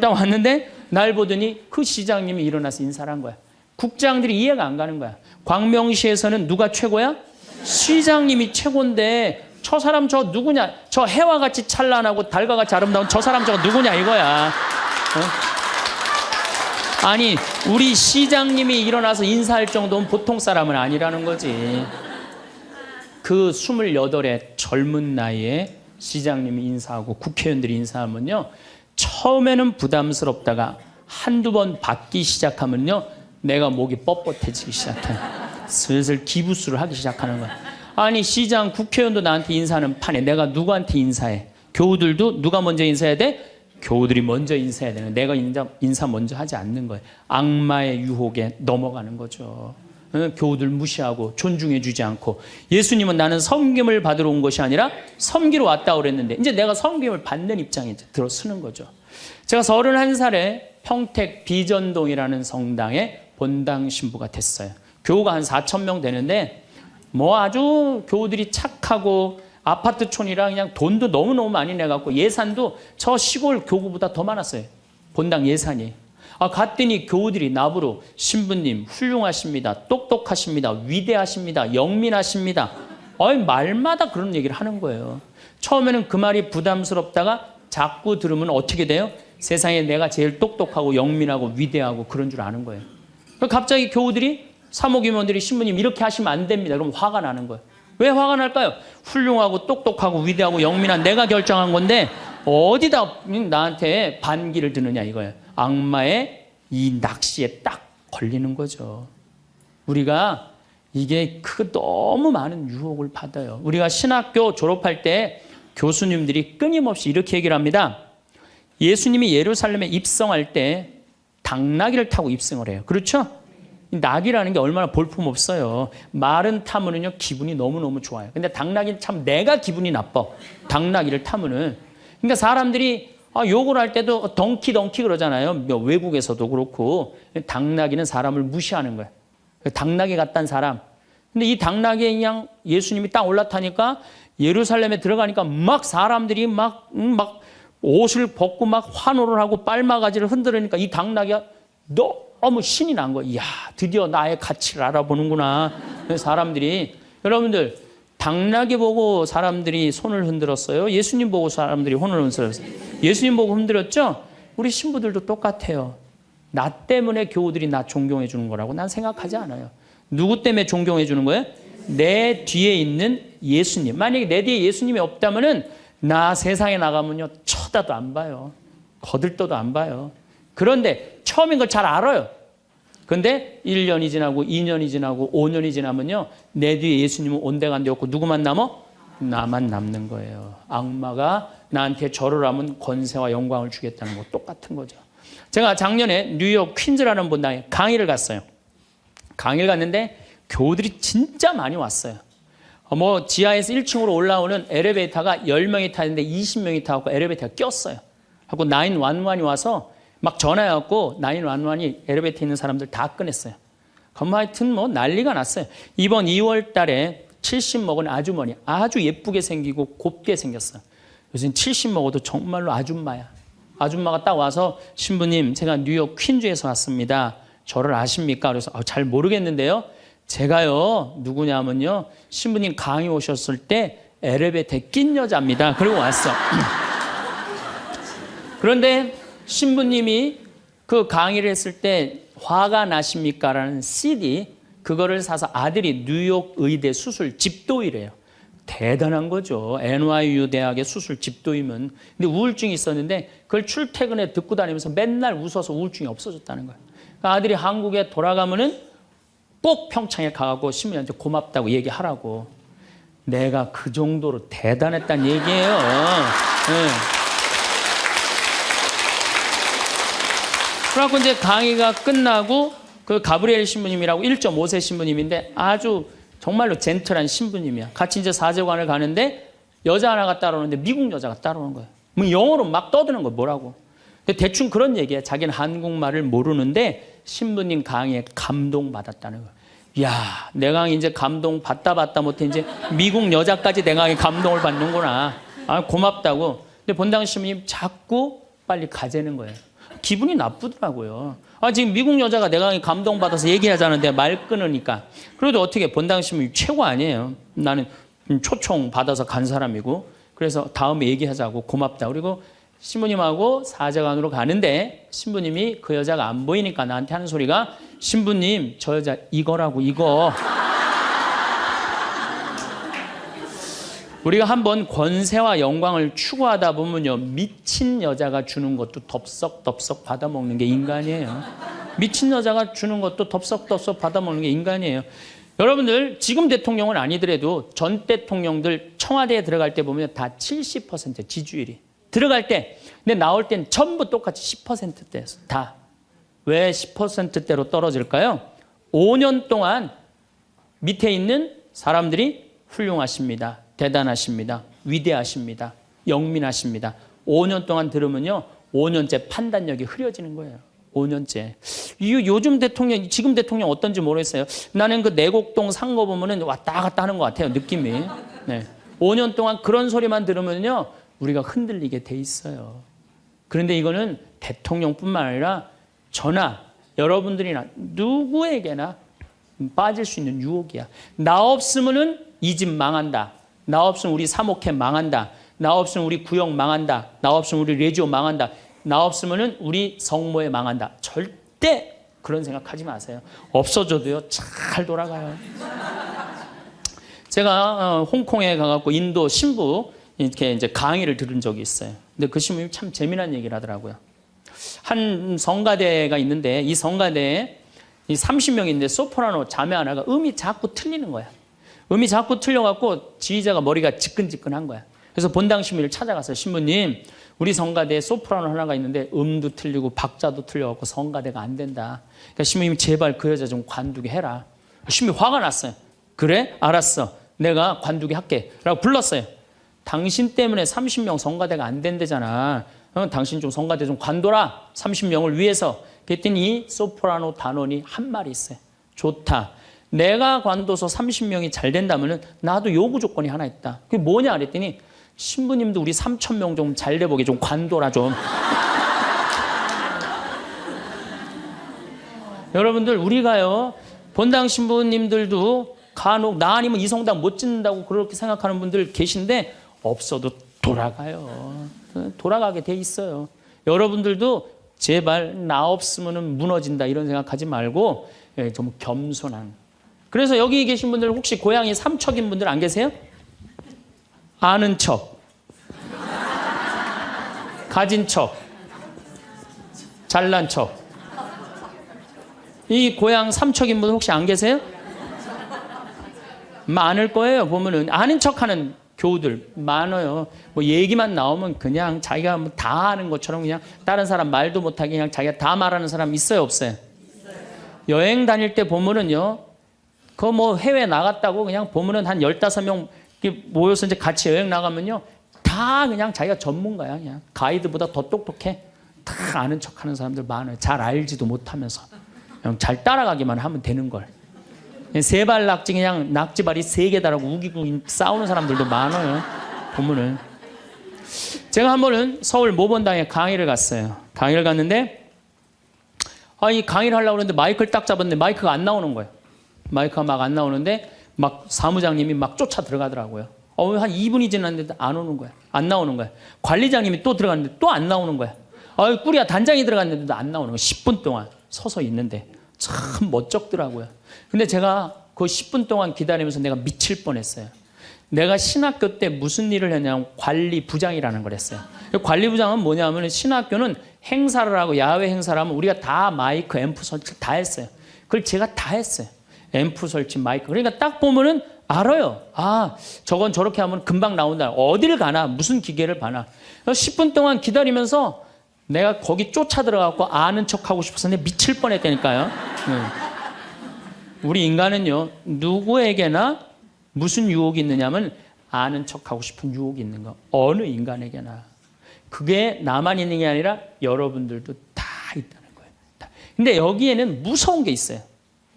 딱 왔는데 날 보더니 그 시장님이 일어나서 인사를 한 거야. 국장들이 이해가 안 가는 거야. 광명시에서는 누가 최고야? 시장님이 최고인데 저 사람 저 누구냐? 저 해와 같이 찬란하고 달과 같이 아름다운 저 사람 저거 누구냐 이거야. 아니 우리 시장님이 일어나서 인사할 정도는 보통 사람은 아니라는 거지. 그 28의 젊은 나이에 시장님이 인사하고 국회의원들이 인사하면요. 처음에는 부담스럽다가 한두 번 받기 시작하면요. 내가 목이 뻣뻣해지기 시작해. 슬슬 기부수를 하기 시작하는 거야. 아니 시장 국회의원도 나한테 인사하는 판에 내가 누구한테 인사해? 교우들도 누가 먼저 인사해야 돼? 교우들이 먼저 인사해야 되는. 내가 인사 먼저 하지 않는 거예요. 악마의 유혹에 넘어가는 거죠. 교우들 무시하고 존중해 주지 않고. 예수님은 나는 섬김을 받으러 온 것이 아니라 섬기러 왔다고 그랬는데 이제 내가 섬김을 받는 입장에 이제 들어서는 거죠. 제가 31살에 평택 비전동이라는 성당에 본당 신부가 됐어요. 교우가 한 4,000명 되는데 뭐 아주 교우들이 착하고 아파트촌이라 그냥 돈도 너무너무 많이 내갖고 예산도 저 시골 교구보다 더 많았어요. 본당 예산이. 갔더니 교우들이 나보러 신부님 훌륭하십니다. 똑똑하십니다. 위대하십니다. 영민하십니다. 말마다 그런 얘기를 하는 거예요. 처음에는 그 말이 부담스럽다가 자꾸 들으면 어떻게 돼요? 세상에 내가 제일 똑똑하고 영민하고 위대하고 그런 줄 아는 거예요. 갑자기 교우들이 사모임원들이 신부님 이렇게 하시면 안 됩니다. 그럼 화가 나는 거예요. 왜 화가 날까요? 훌륭하고 똑똑하고 위대하고 영민한 내가 결정한 건데 어디다 나한테 반기를 드느냐 이거예요. 악마의 이 낚시에 딱 걸리는 거죠. 우리가 이게 너무 많은 유혹을 받아요. 우리가 신학교 졸업할 때 교수님들이 끊임없이 이렇게 얘기를 합니다. 예수님이 예루살렘에 입성할 때 당나귀를 타고 입성을 해요. 그렇죠? 낙이라는 게 얼마나 볼품없어요. 말은 타면은요 기분이 너무너무 좋아요. 근데 당나귀는 참 내가 기분이 나빠. 당나귀를 타면은. 그러니까 사람들이 욕을 할 때도 덩키 그러잖아요. 외국에서도 그렇고. 당나귀는 사람을 무시하는 거예요. 당나귀 같다는 사람. 근데 이 당나귀에 그냥 예수님이 딱 올라타니까 예루살렘에 들어가니까 막 사람들이 막 옷을 벗고 막 환호를 하고 빨마가지를 흔들으니까 이 당나귀가 너무 신이 난 거예요. 이야, 드디어 나의 가치를 알아보는구나. 사람들이. 여러분들, 당나귀 보고 사람들이 손을 흔들었어요? 예수님 보고 사람들이 손을 흔들었어요? 예수님 보고 흔들었죠? 우리 신부들도 똑같아요. 나 때문에 교우들이 나 존경해 주는 거라고 난 생각하지 않아요. 누구 때문에 존경해 주는 거예요? 내 뒤에 있는 예수님. 만약에 내 뒤에 예수님이 없다면은 나 세상에 나가면요 쳐다도 안 봐요. 거들떠도 안 봐요. 그런데 처음인 걸 잘 알아요. 그런데 1년이 지나고 2년이 지나고 5년이 지나면요. 내 뒤에 예수님은 온데간데 없고 누구만 남어? 나만 남는 거예요. 악마가 나한테 절을 하면 권세와 영광을 주겠다는 거 똑같은 거죠. 제가 작년에 뉴욕 퀸즈라는 분당에 강의를 갔어요. 강의를 갔는데 교우들이 진짜 많이 왔어요. 뭐 지하에서 1층으로 올라오는 엘리베이터가 10명이 타는데 20명이 타고 엘리베이터가 꼈어요. 하고 911이 와서 막 전화해갖고 911이 엘리베이터에 있는 사람들 다 꺼냈어요. 그럼 하여튼 뭐 난리가 났어요. 이번 2월 달에 70 먹은 아주머니, 아주 예쁘게 생기고 곱게 생겼어요. 요새는 70 먹어도 정말로 아줌마야. 아줌마가 딱 와서 신부님, 제가 뉴욕 퀸즈에서 왔습니다. 저를 아십니까? 그래서 잘 모르겠는데요. 제가요, 누구냐면요. 신부님 강의 오셨을 때 엘리베이터에 낀 여자입니다. 그리고 왔어. 그런데 신부님이 그 강의를 했을 때 화가 나십니까? 라는 CD, 그거를 사서 아들이 뉴욕 의대 수술 집도이래요. 대단한 거죠. NYU 대학의 수술 집도이면. 근데 우울증이 있었는데 그걸 출퇴근에 듣고 다니면서 맨날 웃어서 우울증이 없어졌다는 거예요. 그러니까 아들이 한국에 돌아가면은 꼭 평창에 가고 신부님한테 고맙다고 얘기하라고. 내가 그 정도로 대단했다는 얘기예요. 네. 그래갖고 이제 강의가 끝나고 그 가브리엘 신부님이라고 1.5세 신부님인데 아주 정말로 젠틀한 신부님이야. 같이 이제 사제관을 가는데 여자 하나가 따라오는데 미국 여자가 따라오는 거예요. 뭐 영어로 막 떠드는 거예요. 뭐라고. 근데 대충 그런 얘기예요. 자기는 한국말을 모르는데 신부님 강의에 감동받았다는 거예요. 이야, 내 강의 이제 감동 받다 못해 이제 미국 여자까지 내 강의 감동을 받는구나. 아, 고맙다고. 근데 본당 신부님 자꾸 빨리 가재는 거예요. 기분이 나쁘더라고요. 아, 지금 미국 여자가 내 강의 감동받아서 얘기하자는데 말 끊으니까. 그래도 어떻게 본당 신부님 최고 아니에요. 나는 초청 받아서 간 사람이고. 그래서 다음에 얘기하자고 고맙다. 그리고 신부님하고 사제관으로 가는데 신부님이 그 여자가 안 보이니까 나한테 하는 소리가 신부님 저 여자 이거라고 이거. 우리가 한번 권세와 영광을 추구하다 보면요. 미친 여자가 주는 것도 덥석덥석 받아먹는 게 인간이에요. 미친 여자가 주는 것도 덥석덥석 받아먹는 게 인간이에요. 여러분들 지금 대통령은 아니더라도 전 대통령들 청와대에 들어갈 때 보면 다 70% 지지율이. 들어갈 때. 근데 나올 땐 전부 똑같이 10%대였어. 다. 왜 10%대로 떨어질까요? 5년 동안 밑에 있는 사람들이 훌륭하십니다. 대단하십니다. 위대하십니다. 영민하십니다. 5년 동안 들으면요. 5년째 판단력이 흐려지는 거예요. 5년째. 요즘 대통령, 지금 대통령 어떤지 모르겠어요. 나는 그 내곡동 산 거 보면은 왔다 갔다 하는 것 같아요. 느낌이. 네. 5년 동안 그런 소리만 들으면요. 우리가 흔들리게 돼 있어요. 그런데 이거는 대통령뿐만 아니라 저나 여러분들이나 누구에게나 빠질 수 있는 유혹이야. 나 없으면은 이 집 망한다. 나 없으면 우리 사목회 망한다. 나 없으면 우리 구역 망한다. 나 없으면 우리 레지오 망한다. 나 없으면은 우리 성모회 망한다. 절대 그런 생각하지 마세요. 없어져도요 잘 돌아가요. 제가 홍콩에 가갖고 인도 신부 이렇게 이제 강의를 들은 적이 있어요. 근데 그 신부님이 참 재미난 얘기를 하더라고요. 한 성가대가 있는데 이 성가대에 30명이 있는데 소프라노 자매 하나가 음이 자꾸 틀리는 거야. 음이 자꾸 틀려갖고 지휘자가 머리가 지끈지끈한 거야. 그래서 본당 신부님을 찾아가서 신부님 우리 성가대에 소프라노 하나가 있는데 음도 틀리고 박자도 틀려갖고 성가대가 안 된다. 그러니까 신부님이 제발 그 여자 좀 관두게 해라. 신부님이 화가 났어요. 그래? 알았어. 내가 관두게 할게. 라고 불렀어요. 당신 때문에 30명 성가대가 안 된대잖아. 당신 좀 성가대 좀 관둬라. 30명을 위해서. 그랬더니 이 소프라노 단원이 한 말이 있어요. 좋다. 내가 관둬서 30명이 잘 된다면 나도 요구 조건이 하나 있다. 그게 뭐냐 그랬더니 신부님도 우리 3,000명 좀 잘 돼보게 좀 관둬라 좀. 여러분들 우리가요. 본당 신부님들도 간혹 나 아니면 이 성당 못 짓는다고 그렇게 생각하는 분들 계신데 없어도 돌아가요. 돌아가게 돼 있어요. 여러분들도 제발 나 없으면 무너진다 이런 생각하지 말고 좀 겸손한. 그래서 여기 계신 분들 혹시 고향이 삼척인 분들 안 계세요? 아는 척, 가진 척, 잘난 척. 이 고향 삼척인 분 혹시 안 계세요? 많을 거예요. 보면은 아는 척하는 교우들 많아요. 뭐 얘기만 나오면 그냥 자기가 뭐 다 아는 것처럼 그냥 다른 사람 말도 못하게 그냥 자기가 다 말하는 사람 있어요, 없어요? 여행 다닐 때 보면은요, 그 뭐 해외 나갔다고 그냥 보면은 한 15명 모여서 이제 같이 여행 나가면요, 다 그냥 자기가 전문가야. 그냥 가이드보다 더 똑똑해. 다 아는 척하는 사람들 많아요. 잘 알지도 못하면서 그냥 잘 따라가기만 하면 되는 걸. 세발 낙지 그냥 낙지발이 3개 달하고 우기고 싸우는 사람들도 많아요. 보면은 제가 한 번은 서울 모본당에 강의를 갔어요. 강의를 갔는데 이 강의를 하려고 그러는데 마이크를 딱 잡았는데 마이크가 안 나오는 거예요. 마이크가 막 안 나오는데 막 사무장님이 막 쫓아 들어가더라고요. 한 2분이 지났는데 안 오는 거야. 안 나오는 거야. 관리장님이 또 들어갔는데 또 안 나오는 거야. 꾸리야 단장이 들어갔는데도 안 나오는 거야. 10분 동안 서서 있는데 참 멋쩍더라고요. 근데 제가 그 10분 동안 기다리면서 내가 미칠 뻔했어요. 내가 신학교 때 무슨 일을 했냐면 관리부장이라는 걸 했어요. 관리부장은 뭐냐면 신학교는 행사를 하고 야외 행사를 하면 우리가 다 마이크, 앰프 설치 다 했어요. 그걸 제가 다 했어요. 앰프 설치, 마이크. 그러니까 딱 보면은 알아요. 저건 저렇게 하면 금방 나온다. 어딜 가나 무슨 기계를 봐나. 10분 동안 기다리면서 내가 거기 쫓아 들어가고 아는 척하고 싶어서 내가 미칠 뻔했다니까요. 우리 인간은요, 누구에게나 무슨 유혹이 있느냐면 아는 척하고 싶은 유혹이 있는 거. 어느 인간에게나. 그게 나만 있는 게 아니라 여러분들도 다 있다는 거예요. 근데 여기에는 무서운 게 있어요.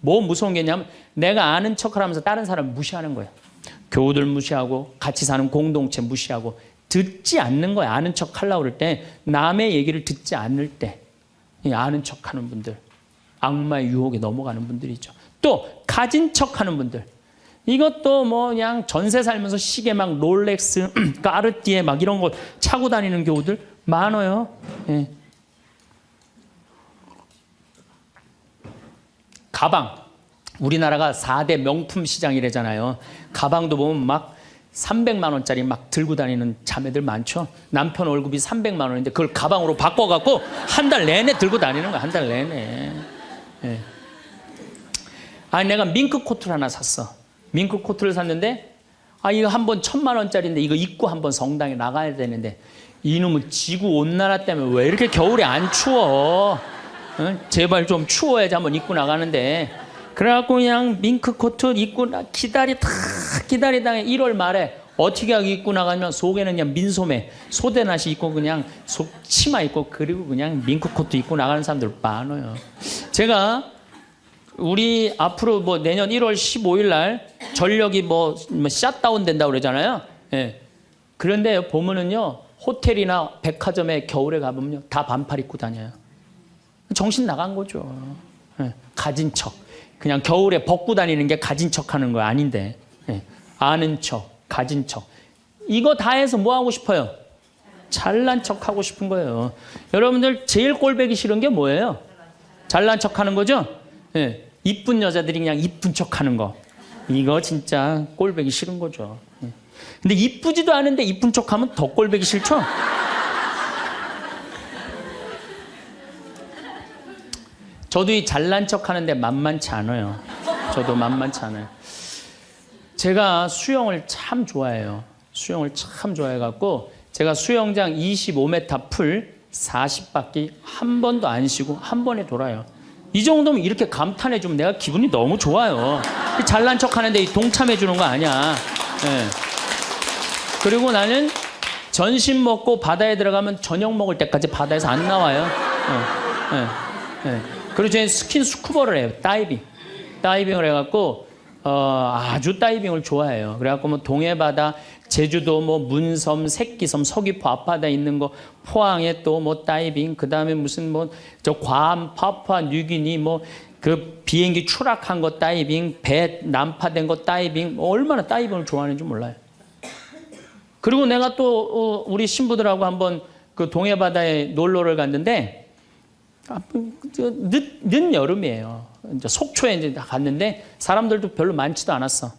뭐 무서운 게 있냐면 내가 아는 척을 하면서 다른 사람을 무시하는 거예요. 교우들 무시하고 같이 사는 공동체 무시하고 듣지 않는 거예요. 아는 척 하려고 그럴 때 남의 얘기를 듣지 않을 때 아는 척하는 분들, 악마의 유혹에 넘어가는 분들이죠. 또 가진 척하는 분들, 이것도 뭐 그냥 전세 살면서 시계 막 롤렉스, 까르띠에 막 이런 거 차고 다니는 교우들 많아요. 예. 가방, 우리나라가 4대 명품 시장이래잖아요. 가방도 보면 막 300만 원짜리 막 들고 다니는 자매들 많죠. 남편 월급이 300만 원인데 그걸 가방으로 바꿔갖고 한 달 내내 들고 다니는 거야. 한 달 내내. 예. 내가 밍크 코트를 하나 샀어. 밍크 코트를 샀는데 이거 한 번 1000만 원짜리인데 이거 입고 한번 성당에 나가야 되는데 이놈은 지구 온난화 때문에 왜 이렇게 겨울에 안 추워? 제발 좀 추워야지 한번 입고 나가는데 그래갖고 그냥 밍크 코트 입고 기다리다가 1월 말에 어떻게 하고 입고 나가면 속에는 그냥 민소매 소대낫이 입고 그냥 속 치마 입고 그리고 그냥 밍크 코트 입고 나가는 사람들 많아요. 제가 우리 앞으로 뭐 내년 1월 15일 날 전력이 뭐 샷다운 된다고 그러잖아요. 예. 그런데 보면은요, 호텔이나 백화점에 겨울에 가보면요, 다 반팔 입고 다녀요. 정신 나간 거죠. 예. 가진 척. 그냥 겨울에 벗고 다니는 게 가진 척 하는 거 아닌데. 예. 아는 척, 가진 척. 이거 다 해서 뭐 하고 싶어요? 잘난 척 하고 싶은 거예요. 여러분들 제일 꼴보기 싫은 게 뭐예요? 잘난 척 하는 거죠? 예. 이쁜 여자들이 그냥 이쁜 척 하는 거. 이거 진짜 꼴보기 싫은 거죠. 예. 근데 이쁘지도 않은데 이쁜 척 하면 더 꼴보기 싫죠? 저도 이 잘난 척 하는데 만만치 않아요. 저도 만만치 않아요. 제가 수영을 참 좋아해요. 수영을 참 좋아해갖고 제가 수영장 25m 풀 40바퀴 한 번도 안 쉬고 한 번에 돌아요. 이 정도면 이렇게 감탄해주면 내가 기분이 너무 좋아요. 잘난 척 하는데 동참해주는 거 아니야. 네. 그리고 나는 전신 먹고 바다에 들어가면 저녁 먹을 때까지 바다에서 안 나와요. 그리고 저는 스킨 스쿠버를 해요. 다이빙을 해갖고 아주 다이빙을 좋아해요. 그래갖고 뭐 동해바다, 제주도 뭐 문섬, 새끼섬, 서귀포 앞바다에 있는 거, 포항에 또 뭐 다이빙, 그 다음에 무슨 뭐 저 괌, 파푸아 뉴기니 뭐 그 비행기 추락한 거 다이빙, 배 난파된 거 다이빙, 얼마나 다이빙을 좋아하는지 몰라요. 그리고 내가 또 우리 신부들하고 한번 그 동해바다에 놀러를 갔는데 늦 여름이에요. 이제 속초에 이제 갔는데 사람들도 별로 많지도 않았어.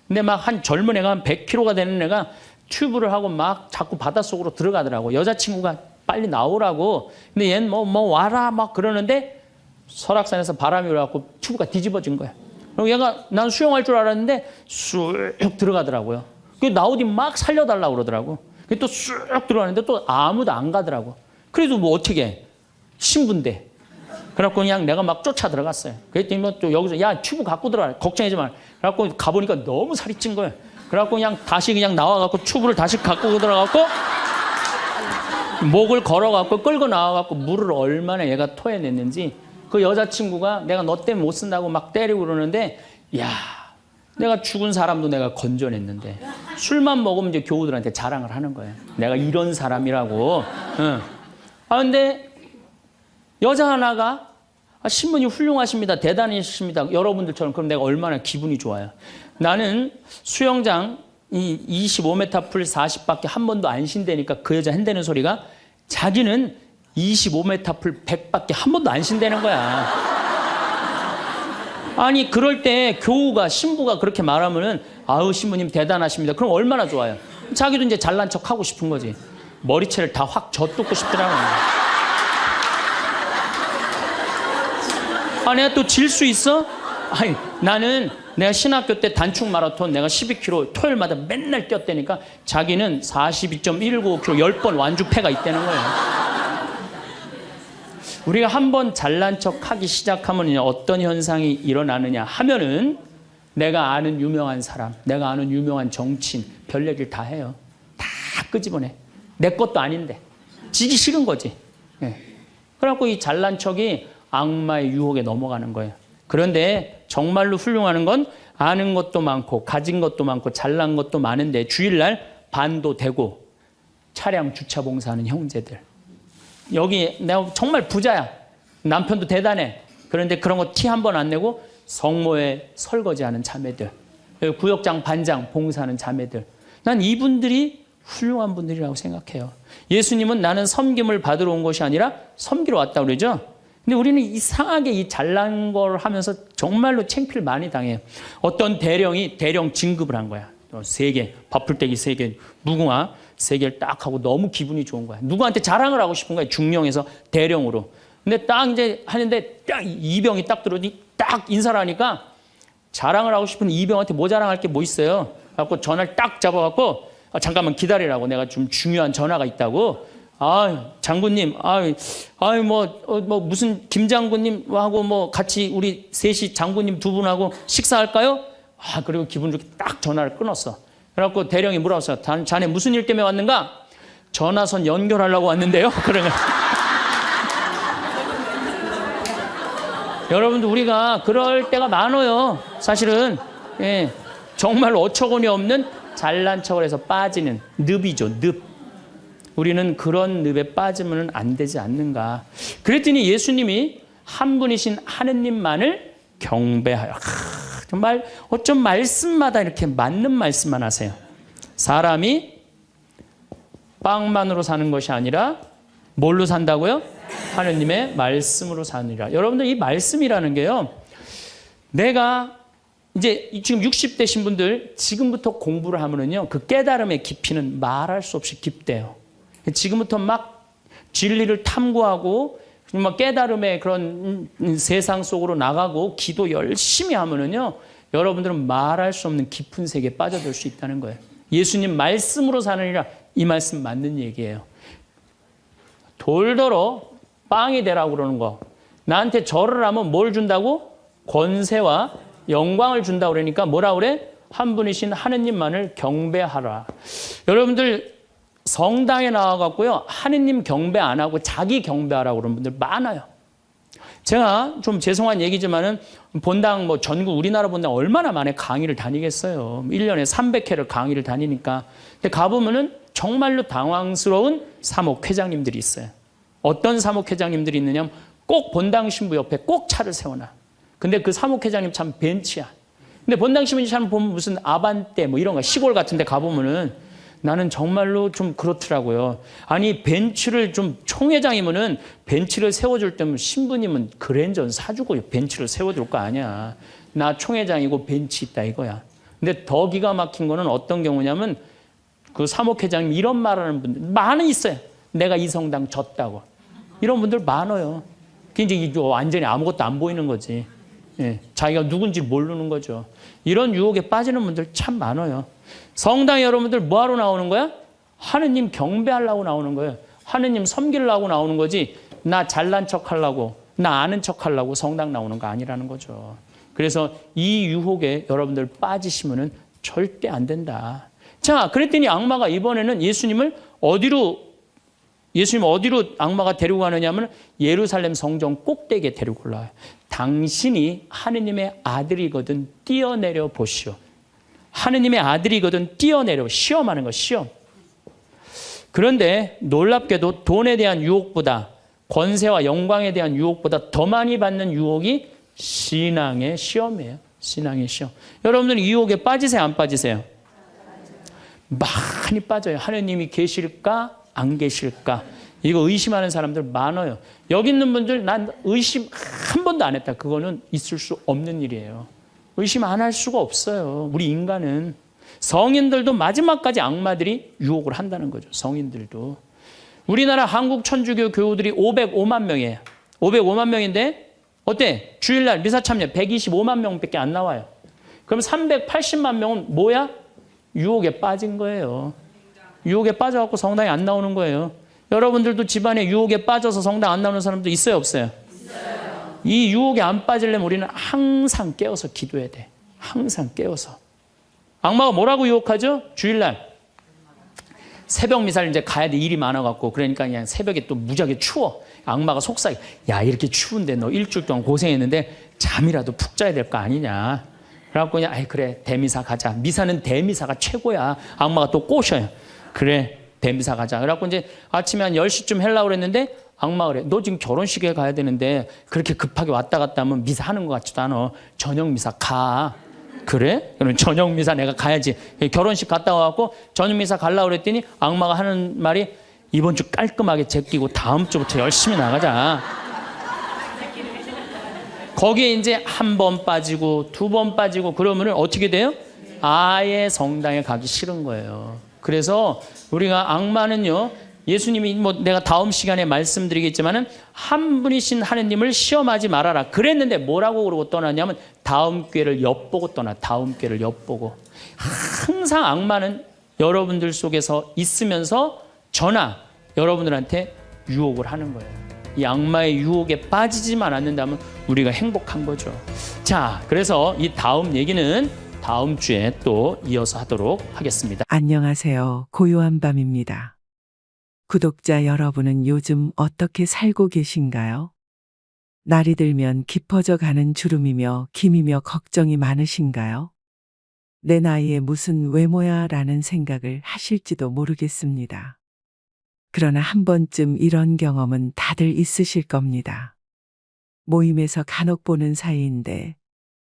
근데 막 한 젊은 애가 한 100kg가 되는 애가 튜브를 하고 막 자꾸 바닷속으로 들어가더라고. 여자친구가 빨리 나오라고. 근데 얘는 뭐 와라 막 그러는데 설악산에서 바람이 불어갖고 튜브가 뒤집어진 거야. 그리고 얘가 난 수영할 줄 알았는데 쑥 들어가더라고요. 그 나오디 막 살려달라고 그러더라고. 또 쑥 들어가는데 또 아무도 안 가더라고. 그래도 뭐 어떻게 해. 신부인데. 그래갖고 그냥 내가 막 쫓아 들어갔어요. 그랬더니 뭐 또 여기서 야 튜브 갖고 들어가. 걱정하지 마. 그래갖고 가보니까 너무 살이 찐 거예요. 그래갖고 그냥 다시 그냥 나와갖고 튜브를 다시 갖고 들어가갖고 목을 걸어갖고 끌고 나와갖고 물을 얼마나 얘가 토해냈는지 그 여자친구가 내가 너 때문에 못 쓴다고 막 때리고 그러는데 야 내가 죽은 사람도 내가 건져냈는데 술만 먹으면 이제 교우들한테 자랑을 하는 거예요. 내가 이런 사람이라고. 응. 근데 여자 하나가 신부님 훌륭하십니다. 대단하십니다. 여러분들처럼. 그럼 내가 얼마나 기분이 좋아요. 나는 수영장 25m 풀 40밖에 한 번도 안 쉰다니까 그 여자 한다는 소리가 자기는 25m 풀 100밖에 한 번도 안 쉰다는 거야. 아니 그럴 때 교우가 신부가 그렇게 말하면은 아우 신부님 대단하십니다. 그럼 얼마나 좋아요. 자기도 이제 잘난 척 하고 싶은 거지. 머리채를 다 확 젖뜯고 싶더라고요. 내가 또 질 수 있어? 아니 나는 내가 신학교 때 단축 마라톤 내가 12km 토요일마다 맨날 뛰었다니까 자기는 42.195km 10번 완주패가 있다는 거예요. 우리가 한번 잘난 척하기 시작하면 어떤 현상이 일어나느냐 하면은 내가 아는 유명한 사람, 내가 아는 유명한 정치인 별 얘기를 다 해요. 다 끄집어내. 내 것도 아닌데 지기 싫은 거지. 네. 그래갖고 이 잘난 척이 악마의 유혹에 넘어가는 거예요. 그런데 정말로 훌륭한 건 아는 것도 많고 가진 것도 많고 잘난 것도 많은데 주일날 반도 되고 차량 주차 봉사하는 형제들. 여기 내가 정말 부자야. 남편도 대단해. 그런데 그런 거 티 한 번 안 내고 성모에 설거지하는 자매들. 구역장 반장 봉사하는 자매들. 난 이분들이 훌륭한 분들이라고 생각해요. 예수님은 나는 섬김을 받으러 온 것이 아니라 섬기러 왔다고 그러죠. 근데 우리는 이상하게 이 잘난 걸 하면서 정말로 창피를 많이 당해요. 어떤 대령이 대령 진급을 한 거야. 3개, 밥풀떼기 3개, 무궁화 3개를 딱 하고 너무 기분이 좋은 거야. 누구한테 자랑을 하고 싶은 거야. 중령에서 대령으로. 근데 딱 이제 하는데 딱 이병이 딱 들어오니 딱 인사를 하니까 자랑을 하고 싶은 이병한테 뭐 자랑할 게 뭐 있어요. 그래갖고 전화를 딱 잡아갖고 잠깐만 기다리라고 내가 좀 중요한 전화가 있다고. 장군님, 뭐 무슨 김 장군님하고 뭐 같이 우리 셋이 장군님 2분하고 식사할까요? 그리고 기분 좋게 딱 전화를 끊었어. 그래갖고 대령이 물어봤어. 자네 무슨 일 때문에 왔는가? 전화선 연결하려고 왔는데요. 그러면 여러분들 우리가 그럴 때가 많아요. 사실은 예, 정말 어처구니 없는 잘난 척을 해서 빠지는 늪이죠. 늪. 우리는 그런 늪에 빠지면 안 되지 않는가. 그랬더니 예수님이 한 분이신 하느님만을 경배하여. 정말 어쩜 말씀마다 이렇게 맞는 말씀만 하세요. 사람이 빵만으로 사는 것이 아니라 뭘로 산다고요? 하느님의 말씀으로 사느니라. 여러분들 이 말씀이라는 게요. 내가 이제 지금 60대신 분들 지금부터 공부를 하면은요. 그 깨달음의 깊이는 말할 수 없이 깊대요. 지금부터 막 진리를 탐구하고 막 깨달음의 그런 세상 속으로 나가고 기도 열심히 하면은요. 여러분들은 말할 수 없는 깊은 세계에 빠져들 수 있다는 거예요. 예수님 말씀으로 사느니라. 이 말씀 맞는 얘기예요. 돌더러 빵이 되라고 그러는 거. 나한테 절을 하면 뭘 준다고? 권세와 영광을 준다고 그러니까 뭐라 그래? 한 분이신 하느님만을 경배하라. 여러분들 성당에 나와갖고요. 하느님 경배 안 하고 자기 경배하라고 그러는 분들 많아요. 제가 좀 죄송한 얘기지만은 본당 뭐 전국 우리나라 본당 얼마나 많이 강의를 다니겠어요. 1년에 300회를 강의를 다니니까. 근데 가보면은 정말로 당황스러운 사목회장님들이 있어요. 어떤 사목회장님들이 있느냐면 꼭 본당 신부 옆에 꼭 차를 세워놔. 근데 그 사목회장님 참 벤치야. 근데 본당 신부 참 보면 무슨 아반떼 뭐 이런 거 시골 같은 데 가보면은 나는 정말로 좀 그렇더라고요. 아니 벤츠를 좀 총회장이면은 벤츠를 세워줄 때면 신부님은 그랜저는 사주고 벤츠를 세워줄 거 아니야. 나 총회장이고 벤츠 있다 이거야. 근데 더 기가 막힌 거는 어떤 경우냐면 그 사목회장님 이런 말하는 분들 많이 있어요. 내가 이 성당 졌다고. 이런 분들 많아요. 굉장히 완전히 아무것도 안 보이는 거지. 예, 자기가 누군지 모르는 거죠. 이런 유혹에 빠지는 분들 참 많아요. 성당에 여러분들 뭐하러 나오는 거야? 하느님 경배하려고 나오는 거예요. 하느님 섬기려고 나오는 거지, 나 잘난 척 하려고, 나 아는 척 하려고 성당 나오는 거 아니라는 거죠. 그래서 이 유혹에 여러분들 빠지시면은 절대 안 된다. 자, 그랬더니 악마가 이번에는 예수님 어디로 악마가 데리고 가느냐면 예루살렘 성전 꼭대기에 데리고 올라와요. 당신이 하느님의 아들이거든 뛰어내려 보시오. 하느님의 아들이거든 뛰어내려. 시험하는 거, 시험. 그런데 놀랍게도 돈에 대한 유혹보다, 권세와 영광에 대한 유혹보다 더 많이 받는 유혹이 신앙의 시험이에요. 신앙의 시험. 여러분들은 이 유혹에 빠지세요, 안 빠지세요? 많이 빠져요. 하느님이 계실까 안 계실까, 이거 의심하는 사람들 많아요. 여기 있는 분들 난 의심 한 번도 안 했다. 그거는 있을 수 없는 일이에요. 의심 안 할 수가 없어요. 우리 인간은. 성인들도 마지막까지 악마들이 유혹을 한다는 거죠. 성인들도. 우리나라 한국 천주교 교우들이 505만 명이에요. 505만 명인데 어때? 주일날 미사 참여 125만 명밖에 안 나와요. 그럼 380만 명은 뭐야? 유혹에 빠진 거예요. 유혹에 빠져갖고 성당에 안 나오는 거예요. 여러분들도 집안에 유혹에 빠져서 성당 안 나오는 사람도 있어요, 없어요? 있어요. 이 유혹에 안 빠지려면 우리는 항상 깨어서 기도해야 돼. 항상 깨어서. 악마가 뭐라고 유혹하죠? 주일날 새벽 미사를 이제 가야 돼. 일이 많아갖고. 그러니까 그냥 새벽에 또 무지하게 추워. 악마가 속삭여. 야, 이렇게 추운데 너 일주일 동안 고생했는데 잠이라도 푹 자야 될 거 아니냐. 그래갖고 그냥 아이 그래 대미사 가자. 미사는 대미사가 최고야. 악마가 또 꼬셔요. 그래 대미사 가자. 그래갖고 이제 아침에 한 10시쯤 하려고 그랬는데 악마가 그래. 너 지금 결혼식에 가야 되는데 그렇게 급하게 왔다 갔다 하면 미사 하는 것 같지도 않아. 저녁 미사 가. 그래? 그럼 저녁 미사 내가 가야지. 결혼식 갔다 와갖고 저녁 미사 가려고 그랬더니 악마가 하는 말이 이번 주 깔끔하게 제끼고 다음 주부터 열심히 나가자. 거기에 이제 한 번 빠지고 두 번 빠지고 그러면은 어떻게 돼요? 아예 성당에 가기 싫은 거예요. 그래서 우리가 악마는요, 예수님이 뭐 내가 다음 시간에 말씀드리겠지만은 한 분이신 하느님을 시험하지 말아라 그랬는데 뭐라고 그러고 떠나냐면 다음 기회를 엿보고 떠나. 다음 기회를 엿보고. 항상 악마는 여러분들 속에서 있으면서 저나 여러분들한테 유혹을 하는 거예요. 이 악마의 유혹에 빠지지만 않는다면 우리가 행복한 거죠. 자, 그래서 이 다음 얘기는 다음 주에 또 이어서 하도록 하겠습니다. 안녕하세요. 고요한 밤입니다. 구독자 여러분은 요즘 어떻게 살고 계신가요? 날이 들면 깊어져 가는 주름이며 김이며 걱정이 많으신가요? 내 나이에 무슨 외모야 라는 생각을 하실지도 모르겠습니다. 그러나 한 번쯤 이런 경험은 다들 있으실 겁니다. 모임에서 간혹 보는 사이인데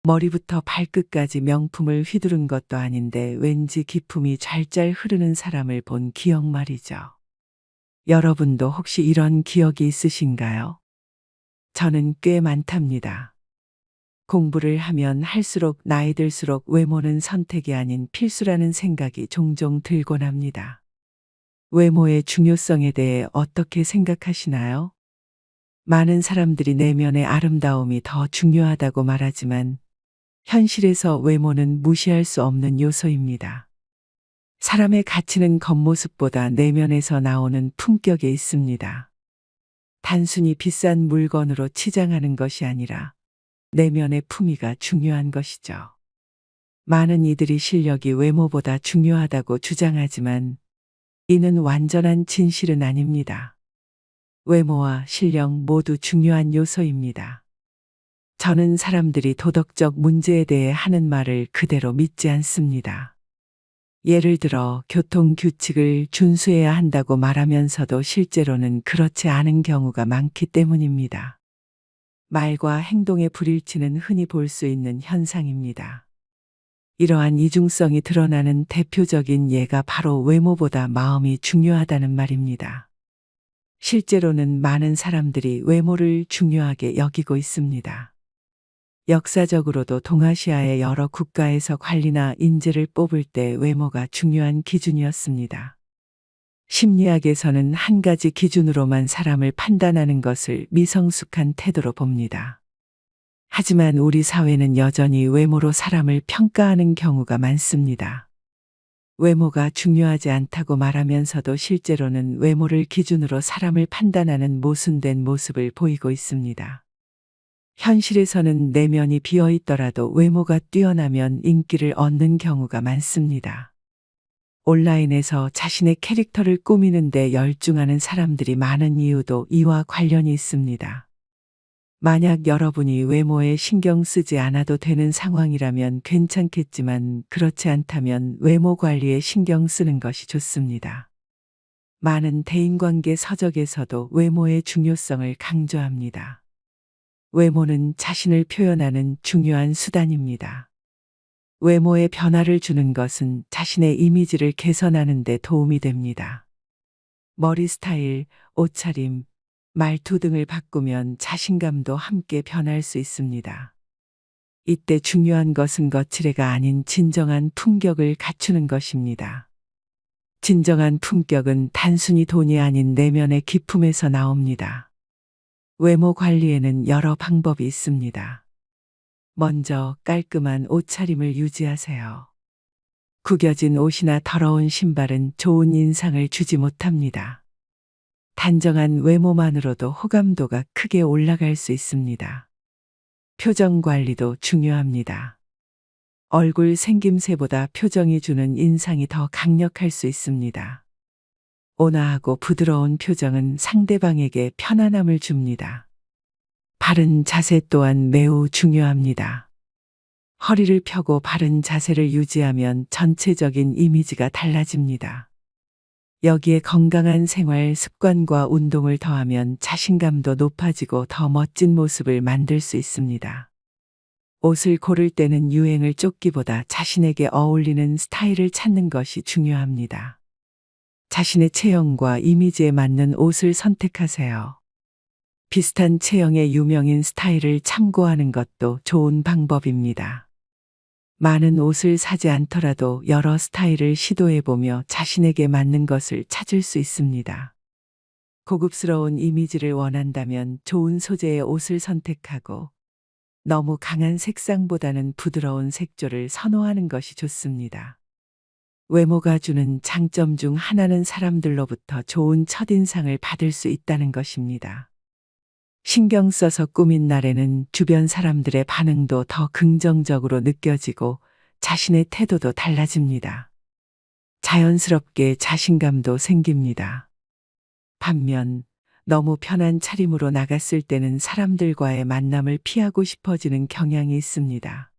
머리부터 발끝까지 명품을 휘두른 것도 아닌데 왠지 기품이 좔좔 흐르는 사람을 본 기억 말이죠. 여러분도 혹시 이런 기억이 있으신가요? 저는 꽤 많답니다. 공부를 하면 할수록 나이 들수록 외모는 선택이 아닌 필수라는 생각이 종종 들곤 합니다. 외모의 중요성에 대해 어떻게 생각하시나요? 많은 사람들이 내면의 아름다움이 더 중요하다고 말하지만 현실에서 외모는 무시할 수 없는 요소입니다. 사람의 가치는 겉모습보다 내면에서 나오는 품격에 있습니다. 단순히 비싼 물건으로 치장하는 것이 아니라 내면의 품위가 중요한 것이죠. 많은 이들이 실력이 외모보다 중요하다고 주장하지만 이는 완전한 진실은 아닙니다. 외모와 실력 모두 중요한 요소입니다. 저는 사람들이 도덕적 문제에 대해 하는 말을 그대로 믿지 않습니다. 예를 들어 교통 규칙을 준수해야 한다고 말하면서도 실제로는 그렇지 않은 경우가 많기 때문입니다. 말과 행동의 불일치는 흔히 볼 수 있는 현상입니다. 이러한 이중성이 드러나는 대표적인 예가 바로 외모보다 마음이 중요하다는 말입니다. 실제로는 많은 사람들이 외모를 중요하게 여기고 있습니다. 역사적으로도 동아시아의 여러 국가에서 관리나 인재를 뽑을 때 외모가 중요한 기준이었습니다. 심리학에서는 한 가지 기준으로만 사람을 판단하는 것을 미성숙한 태도로 봅니다. 하지만 우리 사회는 여전히 외모로 사람을 평가하는 경우가 많습니다. 외모가 중요하지 않다고 말하면서도 실제로는 외모를 기준으로 사람을 판단하는 모순된 모습을 보이고 있습니다. 현실에서는 내면이 비어 있더라도 외모가 뛰어나면 인기를 얻는 경우가 많습니다. 온라인에서 자신의 캐릭터를 꾸미는데 열중하는 사람들이 많은 이유도 이와 관련이 있습니다. 만약 여러분이 외모에 신경 쓰지 않아도 되는 상황이라면 괜찮겠지만 그렇지 않다면 외모 관리에 신경 쓰는 것이 좋습니다. 많은 대인관계 서적에서도 외모의 중요성을 강조합니다. 외모는 자신을 표현하는 중요한 수단입니다. 외모에 변화를 주는 것은 자신의 이미지를 개선하는 데 도움이 됩니다. 머리 스타일, 옷차림, 말투 등을 바꾸면 자신감도 함께 변할 수 있습니다. 이때 중요한 것은 거칠애가 아닌 진정한 품격을 갖추는 것입니다. 진정한 품격은 단순히 돈이 아닌 내면의 기품에서 나옵니다. 외모 관리에는 여러 방법이 있습니다. 먼저 깔끔한 옷차림을 유지하세요. 구겨진 옷이나 더러운 신발은 좋은 인상을 주지 못합니다. 단정한 외모만으로도 호감도가 크게 올라갈 수 있습니다. 표정 관리도 중요합니다. 얼굴 생김새보다 표정이 주는 인상이 더 강력할 수 있습니다. 온화하고 부드러운 표정은 상대방에게 편안함을 줍니다. 바른 자세 또한 매우 중요합니다. 허리를 펴고 바른 자세를 유지하면 전체적인 이미지가 달라집니다. 여기에 건강한 생활 습관과 운동을 더하면 자신감도 높아지고 더 멋진 모습을 만들 수 있습니다. 옷을 고를 때는 유행을 쫓기보다 자신에게 어울리는 스타일을 찾는 것이 중요합니다. 자신의 체형과 이미지에 맞는 옷을 선택하세요. 비슷한 체형의 유명인 스타일을 참고하는 것도 좋은 방법입니다. 많은 옷을 사지 않더라도 여러 스타일을 시도해보며 자신에게 맞는 것을 찾을 수 있습니다. 고급스러운 이미지를 원한다면 좋은 소재의 옷을 선택하고 너무 강한 색상보다는 부드러운 색조를 선호하는 것이 좋습니다. 외모가 주는 장점 중 하나는 사람들로부터 좋은 첫인상을 받을 수 있다는 것입니다. 신경 써서 꾸민 날에는 주변 사람들의 반응도 더 긍정적으로 느껴지고 자신의 태도도 달라집니다. 자연스럽게 자신감도 생깁니다. 반면 너무 편한 차림으로 나갔을 때는 사람들과의 만남을 피하고 싶어지는 경향이 있습니다.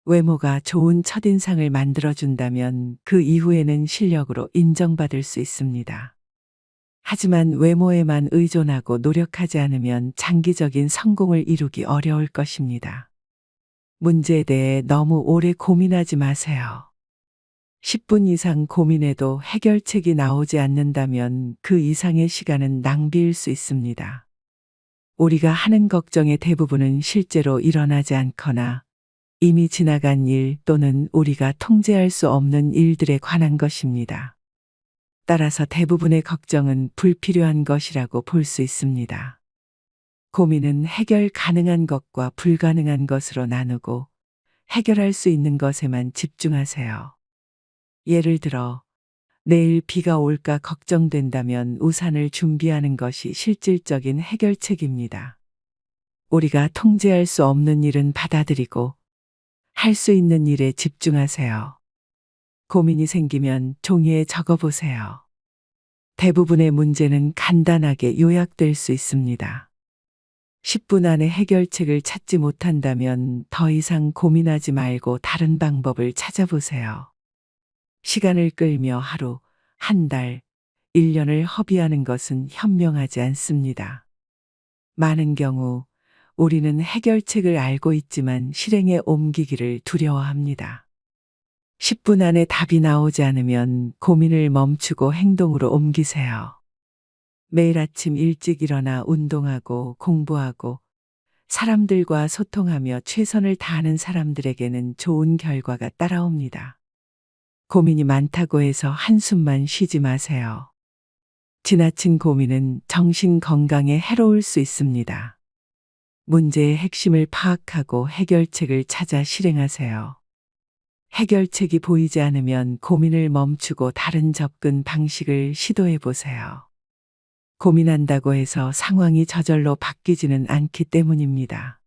외모가 좋은 첫인상을 만들어준다면 그 이후에는 실력으로 인정받을 수 있습니다. 하지만 외모에만 의존하고 노력하지 않으면 장기적인 성공을 이루기 어려울 것입니다. 문제에 대해 너무 오래 고민하지 마세요. 10분 이상 고민해도 해결책이 나오지 않는다면 그 이상의 시간은 낭비일 수 있습니다. 우리가 하는 걱정의 대부분은 실제로 일어나지 않거나 이미 지나간 일 또는 우리가 통제할 수 없는 일들에 관한 것입니다. 따라서 대부분의 걱정은 불필요한 것이라고 볼 수 있습니다. 고민은 해결 가능한 것과 불가능한 것으로 나누고 해결할 수 있는 것에만 집중하세요. 예를 들어, 내일 비가 올까 걱정된다면 우산을 준비하는 것이 실질적인 해결책입니다. 우리가 통제할 수 없는 일은 받아들이고 할 수 있는 일에 집중하세요. 고민이 생기면 종이에 적어보세요. 대부분의 문제는 간단하게 요약될 수 있습니다. 10분 안에 해결책을 찾지 못한다면 더 이상 고민하지 말고 다른 방법을 찾아보세요. 시간을 끌며 하루, 한 달, 1년을 허비하는 것은 현명하지 않습니다. 많은 경우 우리는 해결책을 알고 있지만 실행에 옮기기를 두려워합니다. 10분 안에 답이 나오지 않으면 고민을 멈추고 행동으로 옮기세요. 매일 아침 일찍 일어나 운동하고 공부하고 사람들과 소통하며 최선을 다하는 사람들에게는 좋은 결과가 따라옵니다. 고민이 많다고 해서 한숨만 쉬지 마세요. 지나친 고민은 정신 건강에 해로울 수 있습니다. 문제의 핵심을 파악하고 해결책을 찾아 실행하세요. 해결책이 보이지 않으면 고민을 멈추고 다른 접근 방식을 시도해 보세요. 고민한다고 해서 상황이 저절로 바뀌지는 않기 때문입니다.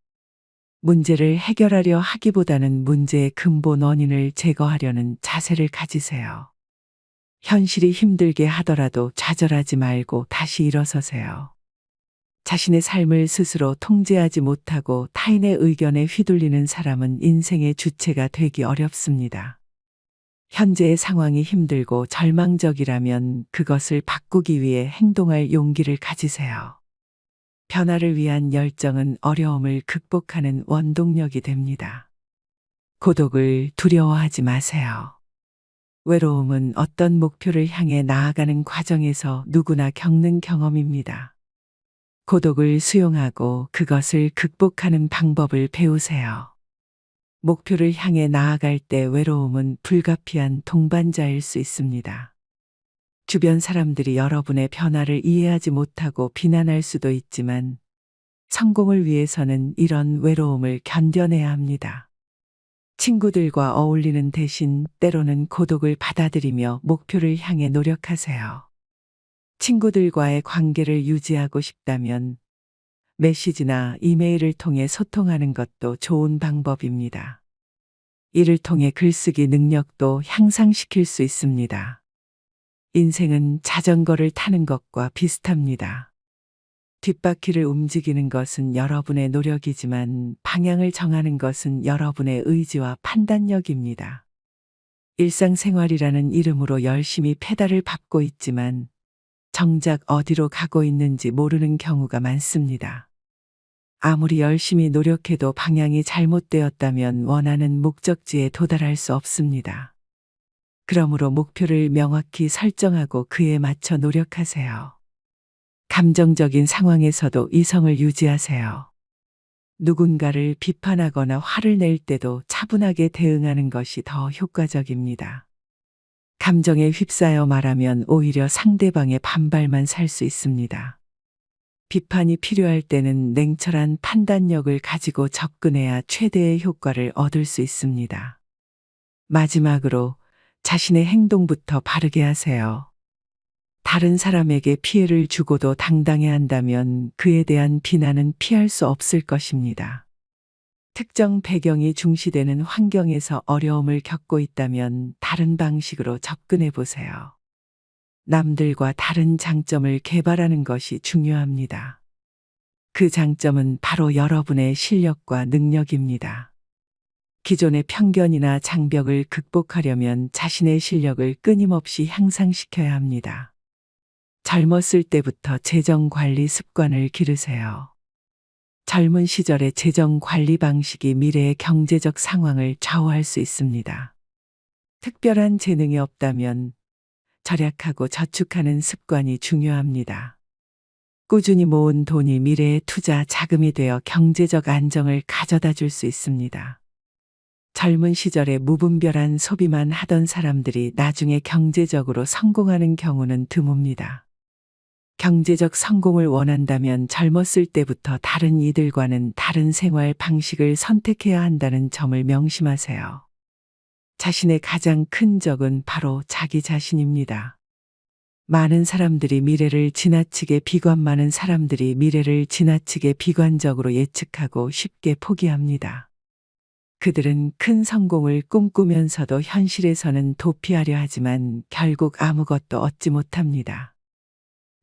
문제를 해결하려 하기보다는 문제의 근본 원인을 제거하려는 자세를 가지세요. 현실이 힘들게 하더라도 좌절하지 말고 다시 일어서세요. 자신의 삶을 스스로 통제하지 못하고 타인의 의견에 휘둘리는 사람은 인생의 주체가 되기 어렵습니다. 현재의 상황이 힘들고 절망적이라면 그것을 바꾸기 위해 행동할 용기를 가지세요. 변화를 위한 열정은 어려움을 극복하는 원동력이 됩니다. 고독을 두려워하지 마세요. 외로움은 어떤 목표를 향해 나아가는 과정에서 누구나 겪는 경험입니다. 고독을 수용하고 그것을 극복하는 방법을 배우세요. 목표를 향해 나아갈 때 외로움은 불가피한 동반자일 수 있습니다. 주변 사람들이 여러분의 변화를 이해하지 못하고 비난할 수도 있지만 성공을 위해서는 이런 외로움을 견뎌내야 합니다. 친구들과 어울리는 대신 때로는 고독을 받아들이며 목표를 향해 노력하세요. 친구들과의 관계를 유지하고 싶다면 메시지나 이메일을 통해 소통하는 것도 좋은 방법입니다. 이를 통해 글쓰기 능력도 향상시킬 수 있습니다. 인생은 자전거를 타는 것과 비슷합니다. 뒷바퀴를 움직이는 것은 여러분의 노력이지만 방향을 정하는 것은 여러분의 의지와 판단력입니다. 일상생활이라는 이름으로 열심히 페달을 밟고 있지만 정작 어디로 가고 있는지 모르는 경우가 많습니다. 아무리 열심히 노력해도 방향이 잘못되었다면 원하는 목적지에 도달할 수 없습니다. 그러므로 목표를 명확히 설정하고 그에 맞춰 노력하세요. 감정적인 상황에서도 이성을 유지하세요. 누군가를 비판하거나 화를 낼 때도 차분하게 대응하는 것이 더 효과적입니다. 감정에 휩싸여 말하면 오히려 상대방의 반발만 살 수 있습니다. 비판이 필요할 때는 냉철한 판단력을 가지고 접근해야 최대의 효과를 얻을 수 있습니다. 마지막으로 자신의 행동부터 바르게 하세요. 다른 사람에게 피해를 주고도 당당해야 한다면 그에 대한 비난은 피할 수 없을 것입니다. 특정 배경이 중시되는 환경에서 어려움을 겪고 있다면 다른 방식으로 접근해 보세요. 남들과 다른 장점을 개발하는 것이 중요합니다. 그 장점은 바로 여러분의 실력과 능력입니다. 기존의 편견이나 장벽을 극복하려면 자신의 실력을 끊임없이 향상시켜야 합니다. 젊었을 때부터 재정 관리 습관을 기르세요. 젊은 시절의 재정 관리 방식이 미래의 경제적 상황을 좌우할 수 있습니다. 특별한 재능이 없다면 절약하고 저축하는 습관이 중요합니다. 꾸준히 모은 돈이 미래의 투자 자금이 되어 경제적 안정을 가져다 줄 수 있습니다. 젊은 시절에 무분별한 소비만 하던 사람들이 나중에 경제적으로 성공하는 경우는 드뭅니다. 경제적 성공을 원한다면 젊었을 때부터 다른 이들과는 다른 생활 방식을 선택해야 한다는 점을 명심하세요. 자신의 가장 큰 적은 바로 자기 자신입니다. 많은 사람들이 미래를 지나치게 많은 사람들이 미래를 지나치게 비관적으로 예측하고 쉽게 포기합니다. 그들은 큰 성공을 꿈꾸면서도 현실에서는 도피하려 하지만 결국 아무것도 얻지 못합니다.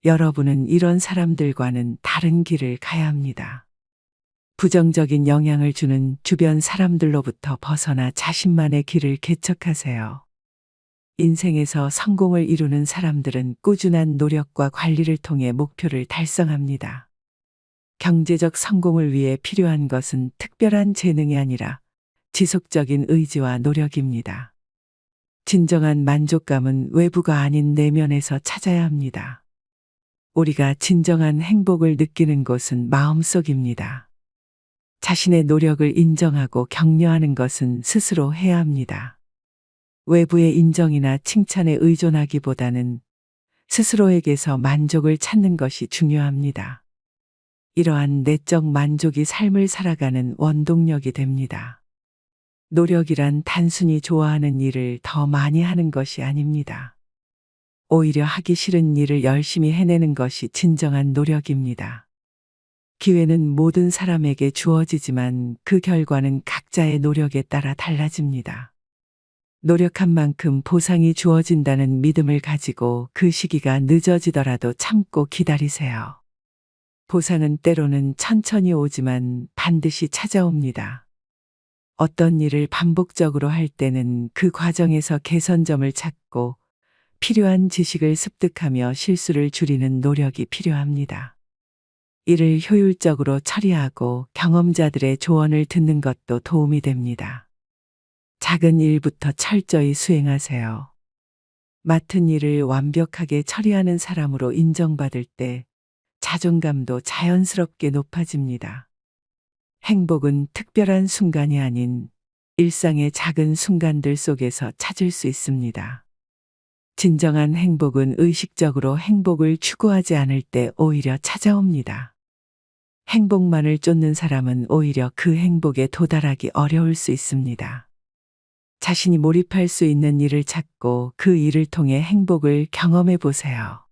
여러분은 이런 사람들과는 다른 길을 가야 합니다. 부정적인 영향을 주는 주변 사람들로부터 벗어나 자신만의 길을 개척하세요. 인생에서 성공을 이루는 사람들은 꾸준한 노력과 관리를 통해 목표를 달성합니다. 경제적 성공을 위해 필요한 것은 특별한 재능이 아니라 지속적인 의지와 노력입니다. 진정한 만족감은 외부가 아닌 내면에서 찾아야 합니다. 우리가 진정한 행복을 느끼는 곳은 마음속입니다. 자신의 노력을 인정하고 격려하는 것은 스스로 해야 합니다. 외부의 인정이나 칭찬에 의존하기보다는 스스로에게서 만족을 찾는 것이 중요합니다. 이러한 내적 만족이 삶을 살아가는 원동력이 됩니다. 노력이란 단순히 좋아하는 일을 더 많이 하는 것이 아닙니다. 오히려 하기 싫은 일을 열심히 해내는 것이 진정한 노력입니다. 기회는 모든 사람에게 주어지지만 그 결과는 각자의 노력에 따라 달라집니다. 노력한 만큼 보상이 주어진다는 믿음을 가지고 그 시기가 늦어지더라도 참고 기다리세요. 보상은 때로는 천천히 오지만 반드시 찾아옵니다. 어떤 일을 반복적으로 할 때는 그 과정에서 개선점을 찾고 필요한 지식을 습득하며 실수를 줄이는 노력이 필요합니다. 이를 효율적으로 처리하고 경험자들의 조언을 듣는 것도 도움이 됩니다. 작은 일부터 철저히 수행하세요. 맡은 일을 완벽하게 처리하는 사람으로 인정받을 때 자존감도 자연스럽게 높아집니다. 행복은 특별한 순간이 아닌 일상의 작은 순간들 속에서 찾을 수 있습니다. 진정한 행복은 의식적으로 행복을 추구하지 않을 때 오히려 찾아옵니다. 행복만을 쫓는 사람은 오히려 그 행복에 도달하기 어려울 수 있습니다. 자신이 몰입할 수 있는 일을 찾고 그 일을 통해 행복을 경험해 보세요.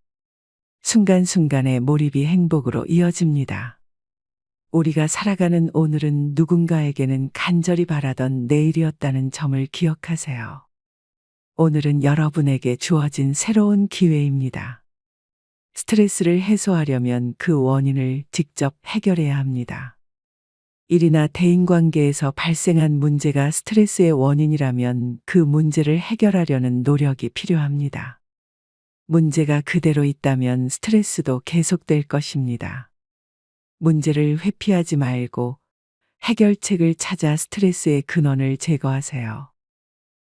순간순간의 몰입이 행복으로 이어집니다. 우리가 살아가는 오늘은 누군가에게는 간절히 바라던 내일이었다는 점을 기억하세요. 오늘은 여러분에게 주어진 새로운 기회입니다. 스트레스를 해소하려면 그 원인을 직접 해결해야 합니다. 일이나 대인관계에서 발생한 문제가 스트레스의 원인이라면 그 문제를 해결하려는 노력이 필요합니다. 문제가 그대로 있다면 스트레스도 계속될 것입니다. 문제를 회피하지 말고 해결책을 찾아 스트레스의 근원을 제거하세요.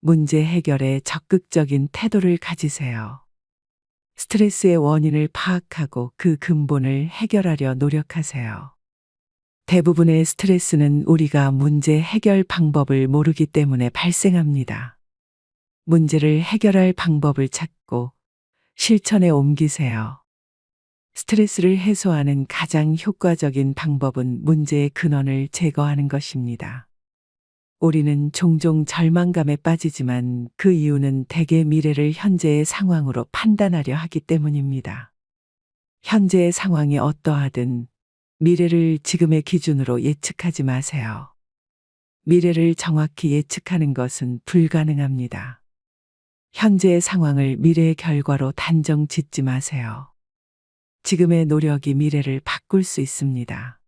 문제 해결에 적극적인 태도를 가지세요. 스트레스의 원인을 파악하고 그 근본을 해결하려 노력하세요. 대부분의 스트레스는 우리가 문제 해결 방법을 모르기 때문에 발생합니다. 문제를 해결할 방법을 찾고 실천에 옮기세요. 스트레스를 해소하는 가장 효과적인 방법은 문제의 근원을 제거하는 것입니다. 우리는 종종 절망감에 빠지지만 그 이유는 대개 미래를 현재의 상황으로 판단하려 하기 때문입니다. 현재의 상황이 어떠하든 미래를 지금의 기준으로 예측하지 마세요. 미래를 정확히 예측하는 것은 불가능합니다. 현재의 상황을 미래의 결과로 단정 짓지 마세요. 지금의 노력이 미래를 바꿀 수 있습니다.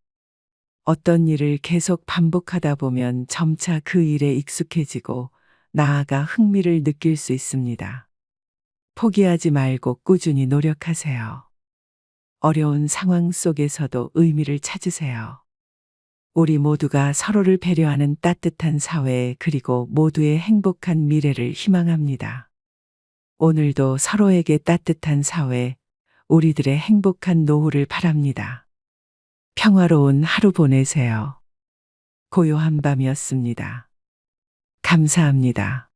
어떤 일을 계속 반복하다 보면 점차 그 일에 익숙해지고 나아가 흥미를 느낄 수 있습니다. 포기하지 말고 꾸준히 노력하세요. 어려운 상황 속에서도 의미를 찾으세요. 우리 모두가 서로를 배려하는 따뜻한 사회 그리고 모두의 행복한 미래를 희망합니다. 오늘도 서로에게 따뜻한 사회, 우리들의 행복한 노후를 바랍니다. 평화로운 하루 보내세요. 고요한 밤이었습니다. 감사합니다.